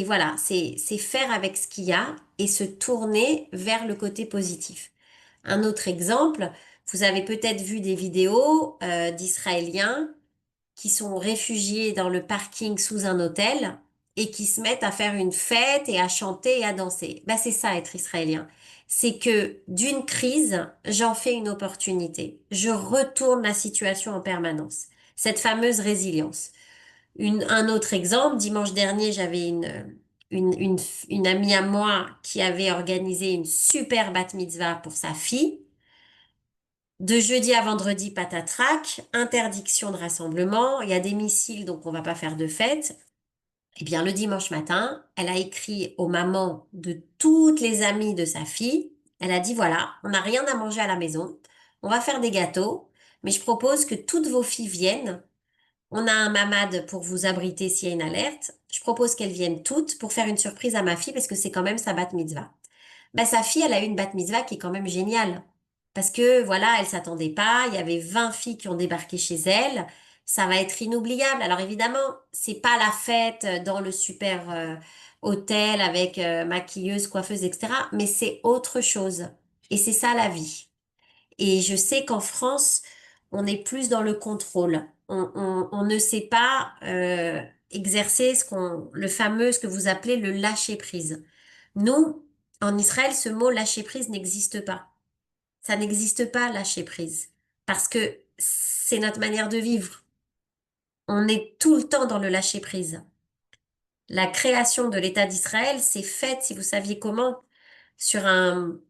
Voilà, c'est faire avec ce qu'il y a et se tourner vers le côté positif. Un autre exemple, vous avez peut-être vu des vidéos d'Israéliens qui sont réfugiés dans le parking sous un hôtel et qui se mettent à faire une fête et à chanter et à danser. Ben, c'est ça être israélien. C'est que d'une crise, j'en fais une opportunité. Je retourne la situation en permanence. Cette fameuse résilience. Un autre exemple, dimanche dernier, j'avais une, une, une amie à moi qui avait organisé une super bat mitzvah pour sa fille. De jeudi à vendredi, patatrac, interdiction de rassemblement, il y a des missiles, donc on va pas faire de fête. Eh bien, le dimanche matin, elle a écrit aux mamans de toutes les amies de sa fille. Elle a dit, voilà, on n'a rien à manger à la maison, on va faire des gâteaux, mais je propose que toutes vos filles viennent. On a un mamad pour vous abriter s'il y a une alerte. Je propose qu'elles viennent toutes pour faire une surprise à ma fille parce que c'est quand même sa bat mitzvah. Bah, sa fille, elle a eu une bat mitzvah qui est quand même géniale. Parce que, voilà, elle s'attendait pas. Il y avait 20 filles qui ont débarqué chez elle. Ça va être inoubliable. Alors évidemment, c'est pas la fête dans le super hôtel avec maquilleuse, coiffeuse, etc. Mais c'est autre chose. Et c'est ça la vie. Et je sais qu'en France, on est plus dans le contrôle. On ne sait pas exercer le fameux, ce que vous appelez le lâcher prise. Nous, en Israël, ce mot lâcher prise n'existe pas. Ça n'existe pas, lâcher prise. Parce que c'est notre manière de vivre. On est tout le temps dans le lâcher prise. La création de l'État d'Israël s'est faite, si vous saviez comment,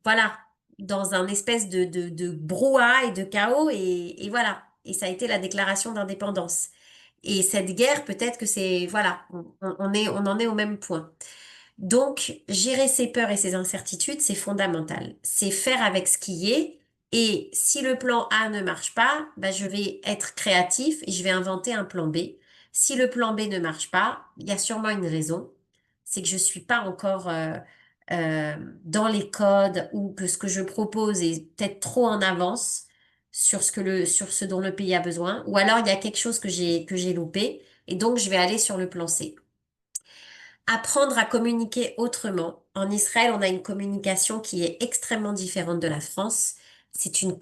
voilà, dans un espèce de brouhaha et de chaos, et voilà. Et ça a été la déclaration d'indépendance. Et cette guerre, peut-être que voilà, on en est au même point. Donc, gérer ses peurs et ses incertitudes, c'est fondamental. C'est faire avec ce qui est. Et si le plan A ne marche pas, bah, je vais être créatif et je vais inventer un plan B. Si le plan B ne marche pas, il y a sûrement une raison. C'est que je suis pas encore euh, dans les codes ou que ce que je propose est peut-être trop en avance sur ce dont le pays a besoin. Ou alors il y a quelque chose que j'ai loupé et donc je vais aller sur le plan C. Apprendre à communiquer autrement. En Israël, on a une communication qui est extrêmement différente de la France.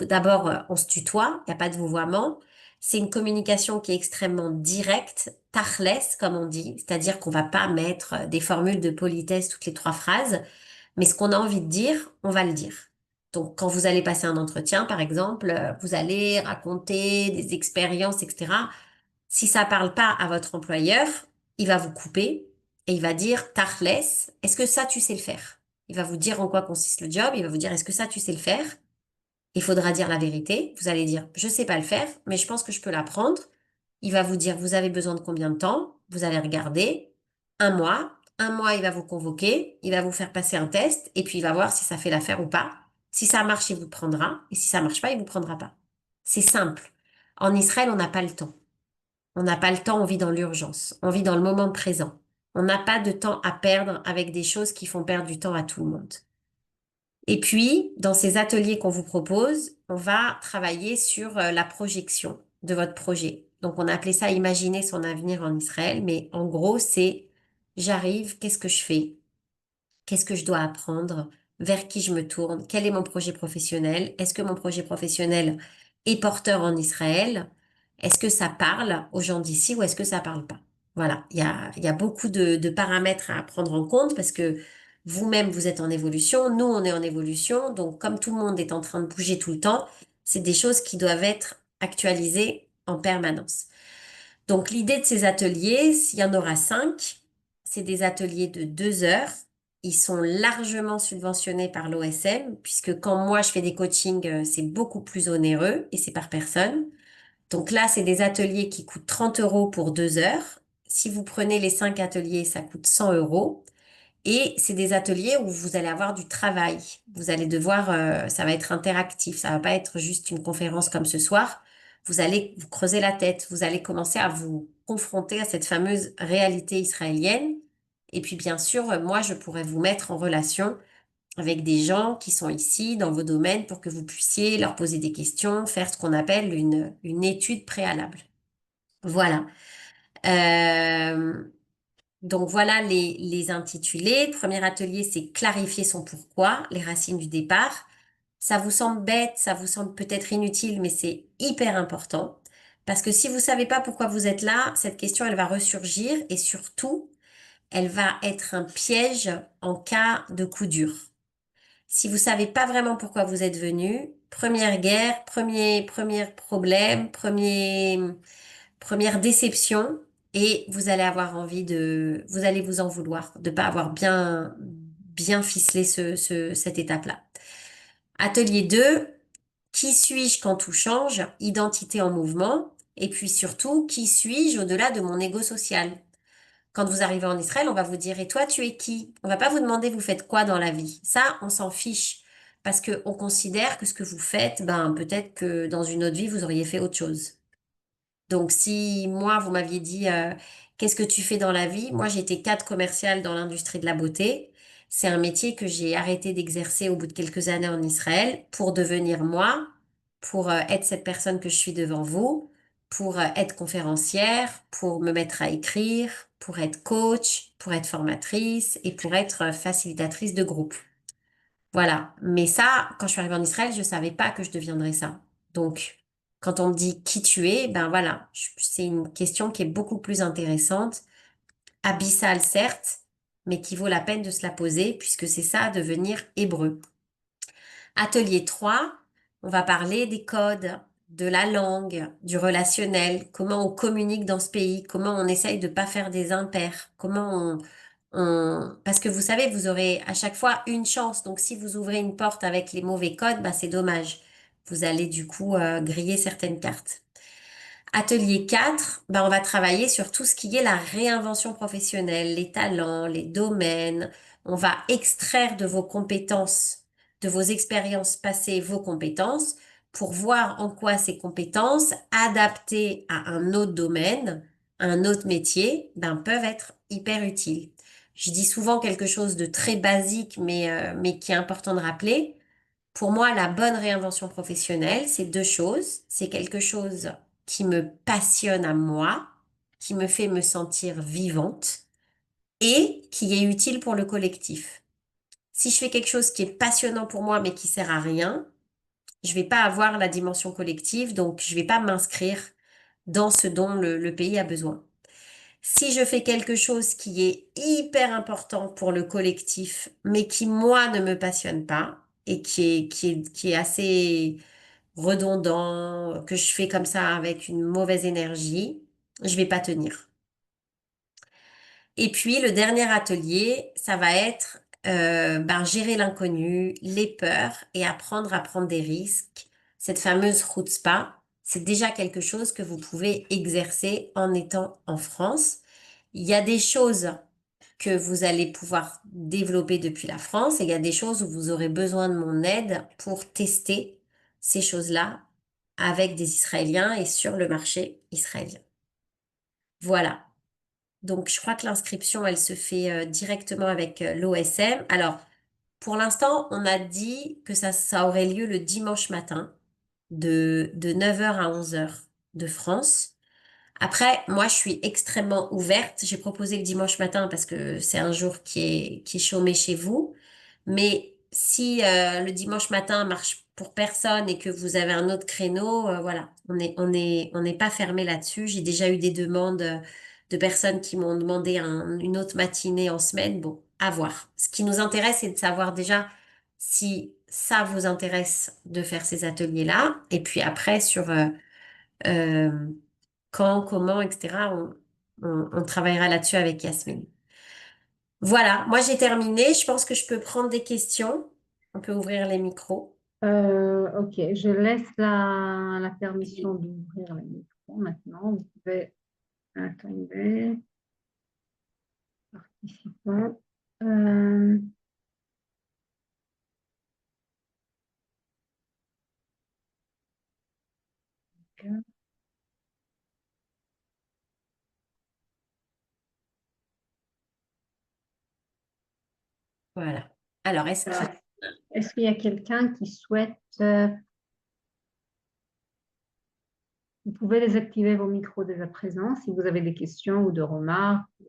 D'abord, on se tutoie, il n'y a pas de vouvoiement. C'est une communication qui est extrêmement directe, tachles, comme on dit, c'est-à-dire qu'on va pas mettre des formules de politesse toutes les trois phrases, mais ce qu'on a envie de dire, on va le dire. Donc, quand vous allez passer un entretien, par exemple, vous allez raconter des expériences, etc. Si ça parle pas à votre employeur, il va vous couper et il va dire Tachles, est-ce que ça tu sais le faire? Il va vous dire en quoi consiste le job, il va vous dire est-ce que ça tu sais le faire? Il faudra dire la vérité. Vous allez dire je sais pas le faire, mais je pense que je peux l'apprendre. Il va vous dire vous avez besoin de combien de temps? Vous allez regarder 1 mois. 1 mois, il va vous convoquer, il va vous faire passer un test et puis il va voir si ça fait l'affaire ou pas. Si ça marche, il vous prendra et si ça marche pas, il vous prendra pas. C'est simple. En Israël, on n'a pas le temps. On n'a pas le temps, on vit dans l'urgence, on vit dans le moment présent. On n'a pas de temps à perdre avec des choses qui font perdre du temps à tout le monde. Et puis, dans ces ateliers qu'on vous propose, on va travailler sur la projection de votre projet. Donc, on a appelé ça imaginer son avenir en Israël, mais en gros, c'est j'arrive, qu'est-ce que je fais? Qu'est-ce que je dois apprendre? Vers qui je me tourne? Quel est mon projet professionnel? Est-ce que mon projet professionnel est porteur en Israël? Est-ce que ça parle aux gens d'ici ou est-ce que ça parle pas? Voilà, il y a beaucoup de paramètres à prendre en compte parce que vous-même, vous êtes en évolution, nous, on est en évolution. Donc, comme tout le monde est en train de bouger tout le temps, c'est des choses qui doivent être actualisées en permanence. Donc, l'idée de ces ateliers, s'il y en aura 5, c'est des ateliers de 2 heures ils sont largement subventionnés par l'OSM, puisque quand moi je fais des coachings, c'est beaucoup plus onéreux et c'est par personne. Donc là, c'est des ateliers qui coûtent 30 euros pour 2 heures. Si vous prenez les 5 ateliers, ça coûte 100 euros. Et c'est des ateliers où vous allez avoir du travail. Vous allez devoir, ça va être interactif. Ça va pas être juste une conférence comme ce soir. Vous allez vous creuser la tête. Vous allez commencer à vous confronter à cette fameuse réalité israélienne. Et puis, bien sûr, moi, je pourrais vous mettre en relation avec des gens qui sont ici dans vos domaines pour que vous puissiez leur poser des questions, faire ce qu'on appelle une étude préalable. Voilà. Euh, donc voilà les intitulés. Premier atelier, c'est clarifier son pourquoi, les racines du départ. Ça vous semble bête, ça vous semble peut-être inutile, mais c'est hyper important. Parce que si vous savez pas pourquoi vous êtes là, cette question, elle va ressurgir et surtout, elle va être un piège en cas de coup dur. Si vous savez pas vraiment pourquoi vous êtes venu, première guerre, premier problème, première déception, et vous allez avoir envie vous allez vous en vouloir de pas avoir bien ficelé cette étape-là. Atelier 2, qui suis-je quand tout change? Identité en mouvement. Et puis surtout, qui suis-je au-delà de mon ego social? Quand vous arrivez en Israël, on va vous dire, et toi, tu es qui? On va pas vous demander, vous faites quoi dans la vie? Ça, on s'en fiche. Parce que on considère que ce que vous faites, ben, peut-être que dans une autre vie, vous auriez fait autre chose. Donc, si moi, vous m'aviez dit, qu'est-ce que tu fais dans la vie? Moi, j'étais cadre commercial dans l'industrie de la beauté. C'est un métier que j'ai arrêté d'exercer au bout de quelques années en Israël pour devenir moi, pour être cette personne que je suis devant vous, pour être conférencière, pour me mettre à écrire, pour être coach, pour être formatrice et pour être facilitatrice de groupe. Voilà. Mais ça, quand je suis arrivée en Israël, je savais pas que je deviendrais ça. Donc, quand on me dit qui tu es, ben voilà, c'est une question qui est beaucoup plus intéressante, abyssale certes, mais qui vaut la peine de se la poser puisque c'est ça, devenir hébreu. Atelier 3, on va parler des codes, de la langue, du relationnel, comment on communique dans ce pays, comment on essaye de pas faire des impairs, Parce que vous savez, vous aurez à chaque fois une chance. Donc si vous ouvrez une porte avec les mauvais codes, bah c'est dommage. Vous allez du coup griller certaines cartes. Atelier 4, ben on va travailler sur tout ce qui est la réinvention professionnelle, les talents, les domaines. On va extraire de vos compétences, de vos expériences passées, vos compétences pour voir en quoi ces compétences adaptées à un autre domaine, un autre métier, ben, peuvent être hyper utiles. Je dis souvent quelque chose de très basique, mais qui est important de rappeler. Pour moi, la bonne réinvention professionnelle, c'est deux choses. C'est quelque chose qui me passionne à moi, qui me fait me sentir vivante et qui est utile pour le collectif. Si je fais quelque chose qui est passionnant pour moi mais qui sert à rien, je vais pas avoir la dimension collective, donc je vais pas m'inscrire dans ce dont le pays a besoin. Si je fais quelque chose qui est hyper important pour le collectif, mais qui moi ne me passionne pas et qui est assez redondant, que je fais comme ça avec une mauvaise énergie, je vais pas tenir. Et puis le dernier atelier, ça va être ben, gérer l'inconnu, les peurs et apprendre à prendre des risques. Cette fameuse chutzpah, c'est déjà quelque chose que vous pouvez exercer en étant en France. Il y a des choses que vous allez pouvoir développer depuis la France et il y a des choses où vous aurez besoin de mon aide pour tester ces choses-là avec des Israéliens et sur le marché israélien. Voilà. Donc, je crois que l'inscription, elle se fait directement avec l'OSM. Alors, pour l'instant, on a dit que ça aurait lieu le dimanche matin de 9 heures à 11 heures de France. Après, moi, je suis extrêmement ouverte. J'ai proposé le dimanche matin parce que c'est un jour qui est chômé chez vous. Mais si le dimanche matin marche pour personne et que vous avez un autre créneau, voilà, on n'est pas fermé là-dessus. J'ai déjà eu des demandes de personnes qui m'ont demandé une autre matinée en semaine. Bon, à voir. Ce qui nous intéresse, c'est de savoir déjà si ça vous intéresse de faire ces ateliers-là. Et puis après, sur euh, quand, comment, etc., on travaillera là-dessus avec Yasmine. Voilà, moi j'ai terminé. Je pense que je peux prendre des questions. On peut ouvrir les micros. Ok, je laisse la permission d'ouvrir le micro maintenant. Vous pouvez attendre, participants. Euh, Voilà. Alors, est-ce alors, qu'il... est-ce qu'il y a quelqu'un qui souhaite... vous pouvez désactiver vos micros dès à présent si vous avez des questions ou de remarques, vous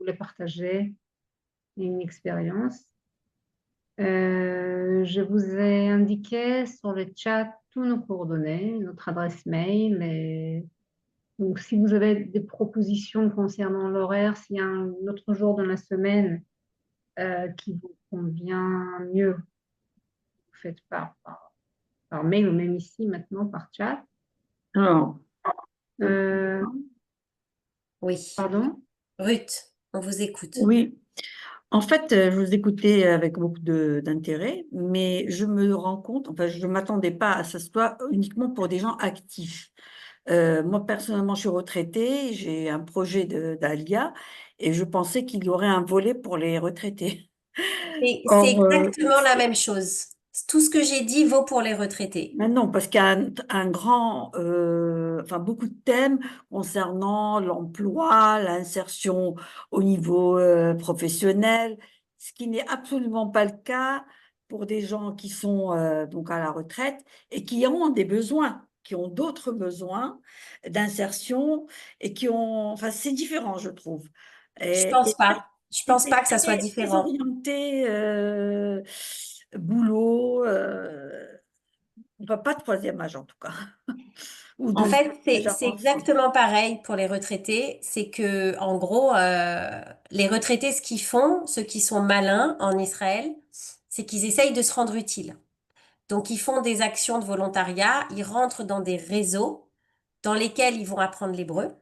voulez partager une expérience. Je vous ai indiqué sur le chat tous nos coordonnées, notre adresse mail. Et donc, si vous avez des propositions concernant l'horaire, s'il y a un autre jour dans la semaine qui vous convient mieux, vous faites par mail ou même ici maintenant par chat. Alors, Euh, Oui. pardon? Ruth, on vous écoute. oui, en fait, je vous écoutais avec beaucoup d'intérêt, mais je me rends compte, enfin, je ne m'attendais pas à ce que ce soit uniquement pour des gens actifs. Moi, personnellement, je suis retraitée, j'ai un projet d'ALIA et je pensais qu'il y aurait un volet pour les retraités. C'est Or, exactement la même chose. Tout ce que j'ai dit vaut pour les retraités. non, parce qu'il y a un grand, enfin beaucoup de thèmes concernant l'emploi, l'insertion au niveau professionnel, ce qui n'est absolument pas le cas pour des gens qui sont donc à la retraite et qui ont des besoins, qui ont d'autres besoins d'insertion et qui ont, enfin c'est différent, je trouve. Je Et, pense pas. Je et pense c'est pas que ça soit très différent. orienté boulot. Enfin, pas de troisième âge en tout cas, ou En deuxième fait, âge c'est avancé. exactement pareil pour les retraités. C'est que, en gros, les retraités, ce qu'ils font, ceux qui sont malins en Israël, c'est qu'ils essayent de se rendre utiles. Donc, ils font des actions de volontariat, ils rentrent dans des réseaux dans lesquels ils vont apprendre l'hébreu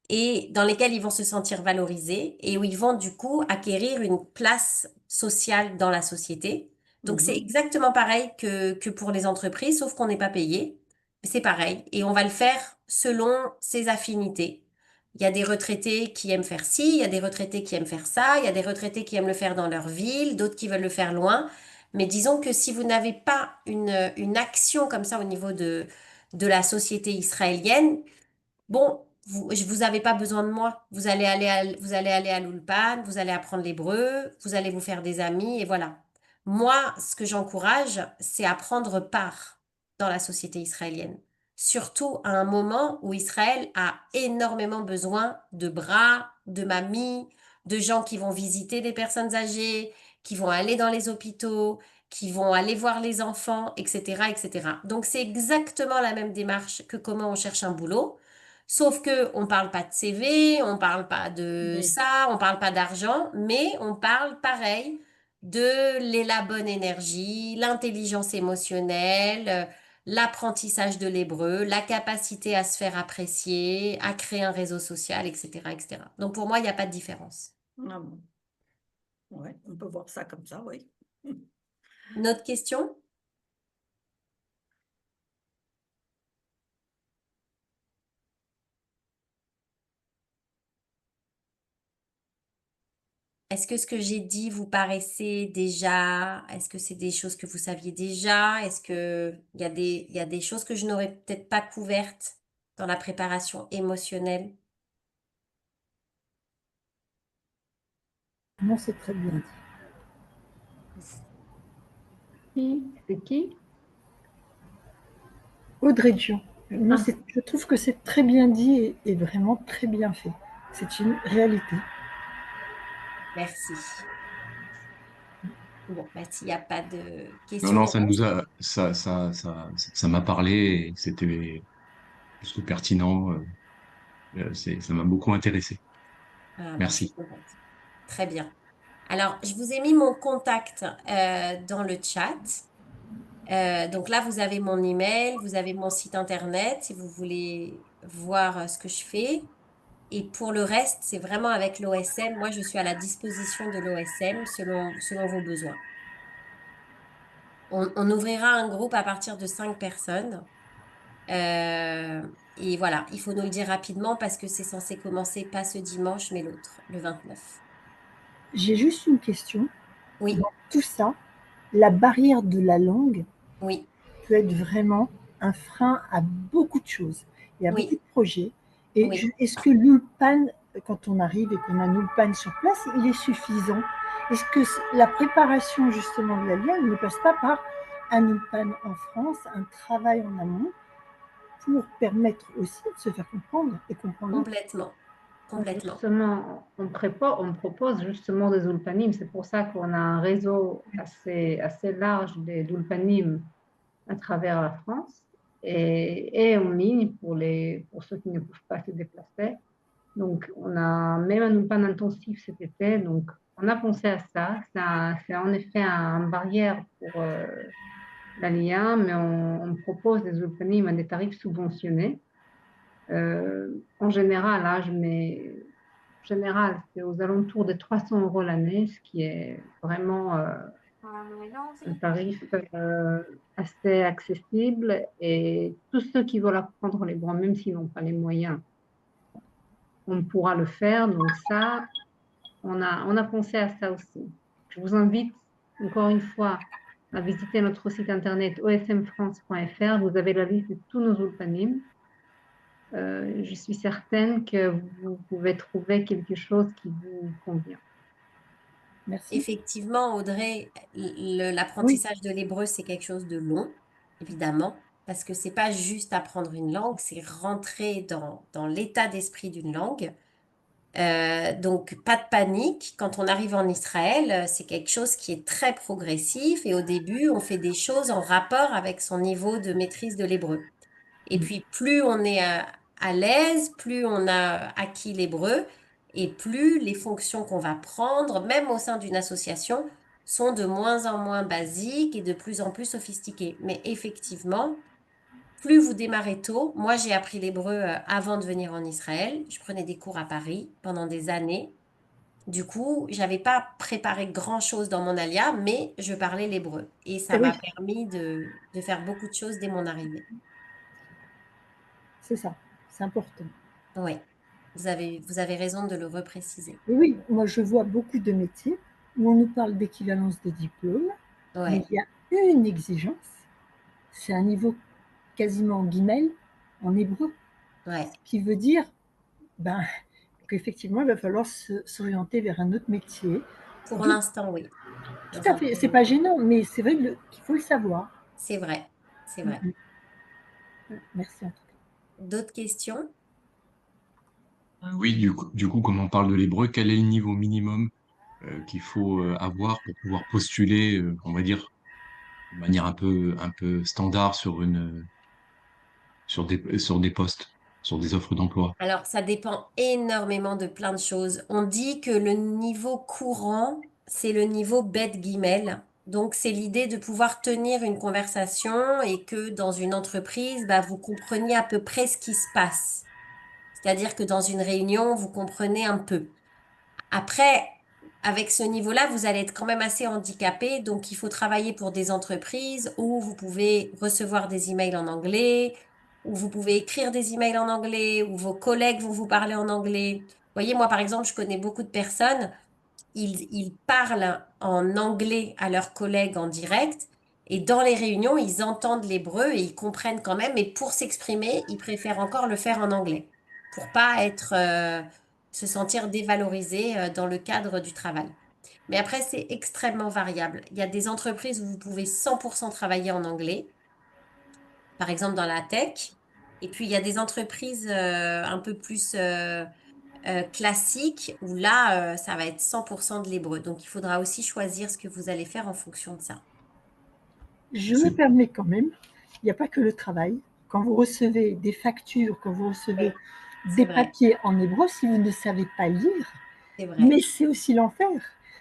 et dans lesquels ils vont se sentir valorisés et où ils vont du coup acquérir une place sociale dans la société. Donc c'est Mhm, exactement pareil que pour les entreprises, sauf qu'on n'est pas payé. C'est pareil. Et on va le faire selon ses affinités. Il y a des retraités qui aiment faire ci, il y a des retraités qui aiment faire ça, il y a des retraités qui aiment le faire dans leur ville, d'autres qui veulent le faire loin. Mais disons que si vous n'avez pas une action comme ça au niveau de la société israélienne, bon, vous avez pas besoin de moi. Vous allez aller à l'Ulpan, vous allez apprendre l'hébreu, vous allez vous faire des amis et voilà. Moi, ce que j'encourage, c'est à prendre part dans la société israélienne. Surtout à un moment où Israël a énormément besoin de bras, de mamies, de gens qui vont visiter des personnes âgées, qui vont aller dans les hôpitaux, qui vont aller voir les enfants, etc., etc. Donc c'est exactement la même démarche que comment on cherche un boulot. Sauf que on parle pas de CV, on parle pas de oui. ça, on parle pas d'argent, mais on parle pareil de la bonne énergie, l'intelligence émotionnelle, l'apprentissage de l'hébreu, la capacité à se faire apprécier, à créer un réseau social, etc., etc. Donc pour moi, il n'y a pas de différence. Ah bon, ouais, on peut voir ça comme ça, oui. Une autre question? Est-ce que ce que j'ai dit vous paraissait déjà, est-ce que c'est des choses que vous saviez déjà? Est-ce que il y a des choses que je n'aurais peut-être pas couvertes dans la préparation émotionnelle? Non, c'est très bien dit. C'est qui? Audrey Dion. Non, Ah, je trouve que c'est très bien dit et vraiment très bien fait. C'est une réalité. Merci. Bon, bah, s'il n'y a pas de Non, questions, non, ça nous a, ça m'a parlé et c'était plus que pertinent. Ça m'a beaucoup intéressé. ah, bah, je suis Merci. contente. Très bien. Alors, je vous ai mis mon contact dans le chat. Donc là, vous avez mon email, vous avez mon site internet si vous voulez voir ce que je fais. Et pour le reste, c'est vraiment avec l'OSM. Moi, je suis à la disposition de l'OSM selon vos besoins. On ouvrira un groupe à partir de 5 personnes. Et voilà, il faut nous le dire rapidement parce que c'est censé commencer pas ce dimanche, mais l'autre, le 29. J'ai juste une question. Oui, Dans tout ça, la barrière de la langue oui, peut être vraiment un frein à beaucoup de choses. Il y a beaucoup oui, de projets. Et oui, est-ce que l'Ulpan, quand on arrive et qu'on a un Ulpan sur place, il est suffisant? Est-ce que la préparation justement de l'Alien ne passe pas par un Ulpan en France, un travail en amont pour permettre aussi de se faire comprendre et comprendre l'autre? complètement, complètement. Justement, on propose justement des ulpanim. C'est pour ça qu'on a un réseau assez large d'ulpanim à travers la France et en ligne pour ceux qui ne peuvent pas se déplacer. Donc, on a même un ulpan intensif cet été. Donc, on a pensé à ça. C'est en effet une barrière pour l'ALIA, mais on propose des ulpanim à des tarifs subventionnés. En général, là, en général, c'est aux alentours de 300 € l'année, ce qui est vraiment un tarif assez accessible. Et tous ceux qui veulent apprendre les droits, même s'ils n'ont pas les moyens, on pourra le faire. Donc ça, on a pensé à ça aussi. Je vous invite encore une fois à visiter notre site internet osmfrance.fr. Vous avez la liste de tous nos ulpanim. Je suis certaine que vous pouvez trouver quelque chose qui vous convient. Merci. Effectivement, Audrey, Oui, l'apprentissage de l'hébreu, c'est quelque chose de long, évidemment, parce que c'est pas juste apprendre une langue, c'est rentrer dans l'état d'esprit d'une langue. Donc, pas de panique. Quand on arrive en Israël, c'est quelque chose qui est très progressif et au début, on fait des choses en rapport avec son niveau de maîtrise de l'hébreu. Et puis, plus on est à l'aise, plus on a acquis l'hébreu et plus les fonctions qu'on va prendre, même au sein d'une association, sont de moins en moins basiques et de plus en plus sophistiquées. Mais effectivement, plus vous démarrez tôt, moi j'ai appris l'hébreu avant de venir en Israël. Je prenais des cours à Paris pendant des années. Du coup, j'avais pas préparé grand-chose dans mon alia, mais je parlais l'hébreu. Et ça m'a oui, permis de faire beaucoup de choses dès mon arrivée. c'est ça, c'est important. Oui, vous avez raison de le repréciser. Et oui, moi je vois beaucoup de métiers où on nous parle d'équivalence de diplôme, mais Ouais, il y a une exigence, c'est un niveau quasiment guimel en hébreu, ouais. qui veut dire ben, qu'effectivement il va falloir s'orienter vers un autre métier. Pour Donc, l'instant, oui. tout à Enfin, fait, c'est pas gênant, mais c'est vrai qu'il faut le savoir. c'est vrai, c'est Mm, vrai. mm. Merci en tout cas. D'autres questions? Oui, du coup, comme on parle de l'hébreu, quel est le niveau minimum qu'il faut avoir pour pouvoir postuler, on va dire, de manière un peu standard sur des postes, sur des offres d'emploi? Alors, ça dépend énormément de plein de choses. On dit que le niveau courant, c'est le niveau bête guimel. Donc, c'est l'idée de pouvoir tenir une conversation et que dans une entreprise, bah, vous compreniez à peu près ce qui se passe. C'est-à-dire que dans une réunion, vous comprenez un peu. Après, avec ce niveau-là, vous allez être quand même assez handicapé. Donc, il faut travailler pour des entreprises où vous pouvez recevoir des emails en anglais, où vous pouvez écrire des emails en anglais, où vos collègues vont vous parler en anglais. Vous voyez, moi, par exemple, je connais beaucoup de personnes, ils parlent en anglais à leurs collègues en direct. Et dans les réunions, ils entendent l'hébreu et ils comprennent quand même. Mais pour s'exprimer, ils préfèrent encore le faire en anglais pour pas se sentir dévalorisé dans le cadre du travail. Mais après, c'est extrêmement variable. Il y a des entreprises où vous pouvez 100% travailler en anglais, par exemple dans la tech. Et puis, il y a des entreprises un peu plus classiques où là, ça va être 100% de l'hébreu. Donc, il faudra aussi choisir ce que vous allez faire en fonction de ça. Je me C'est permets quand même, il n'y a pas que le travail. Quand vous recevez des factures, quand vous recevez Oui, c'est des vrai, papiers en hébreu, si vous ne savez pas lire, c'est vrai, mais c'est aussi l'enfer.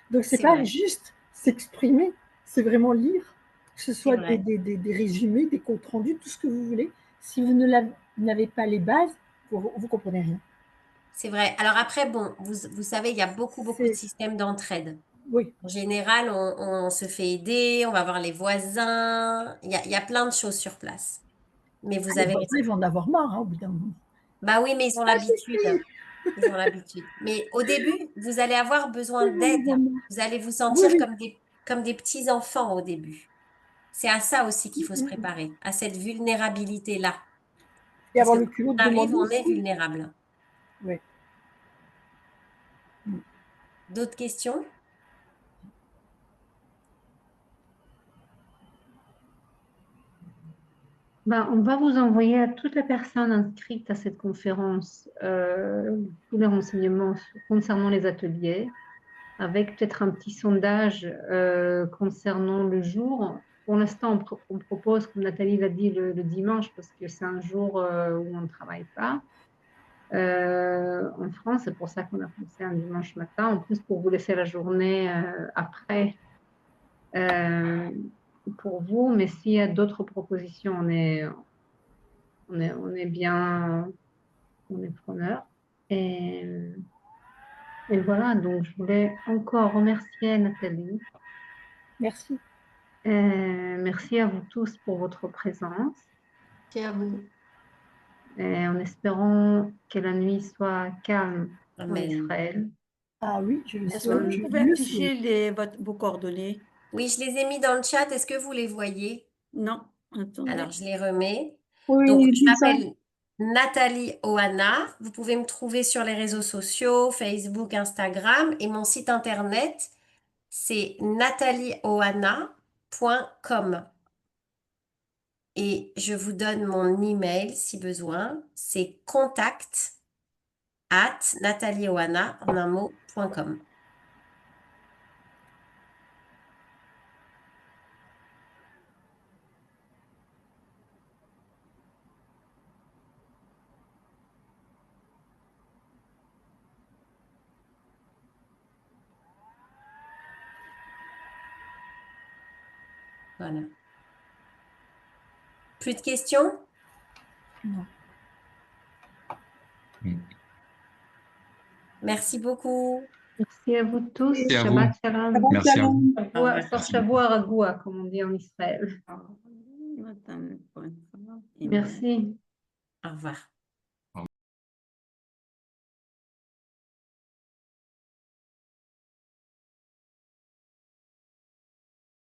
Donc c'est c'est pas vrai, juste s'exprimer, c'est vraiment lire, que ce c'est soit vrai. des résumés, des comptes rendus, tout ce que vous voulez. Si vous n'avez pas les bases, vous ne comprenez rien. C'est vrai. Alors après, bon, vous savez, il y a beaucoup de C'est, systèmes d'entraide. oui. En général, on se fait aider, on va voir les voisins. Il y a plein de choses sur place. Mais Ah, vous les avez voisins, raison. ils vont en avoir marre, hein, au bout d'un moment. Bah oui, mais ils ont Ah, l'habitude. j'écris. Ils ont l'habitude. Mais au début, vous allez avoir besoin Ils vont en d'aide. avoir marre. Vous allez vous Oui, sentir oui. comme des petits enfants au début. C'est à ça aussi qu'il faut se Mm. préparer, à cette vulnérabilité-là. Et Parce avoir que le quand culot on de arrive, demander on est aussi. vulnérable. Oui. Mm. D'autres questions? Ben, on va vous envoyer à toutes les personnes inscrites à cette conférence tous les renseignements concernant les ateliers, avec peut-être un petit sondage concernant le jour. Pour l'instant, on propose, comme Nathalie l'a dit, le dimanche, parce que c'est un jour où on ne travaille pas. En France, c'est pour ça qu'on a pensé un dimanche matin, en plus pour vous laisser la journée après euh, pour vous, mais s'il y a d'autres propositions, on est bien, on est preneur. Et, et voilà, donc je voulais encore remercier Nathalie. Merci. Merci à vous tous pour votre présence. C'est à vous. Et en espérant que la nuit soit calme en Amen. Israël. Ah oui, je le Est-ce que souhaite. vous Je pouvez le souhaite. afficher vos coordonnées? Oui, je les ai mis dans le chat. Est-ce que vous les voyez? Non, attendez. Alors, je les remets. Donc, Oui, je Lisa. m'appelle Nathalie Oana. Vous pouvez me trouver sur les réseaux sociaux, Facebook, Instagram. Et mon site internet, c'est nathalieoana.com. Et je vous donne mon email si besoin. C'est contact@nathalieoana en un mot.com. Voilà. Plus de questions? Non. Mm. Merci beaucoup. Merci à vous tous. Et Et à vous. Shabbat shalom. Shabbat Merci à vous. shalom. Au revoir. Merci beaucoup. Goua, comme on dit en Israël. Madame, Merci. Au revoir.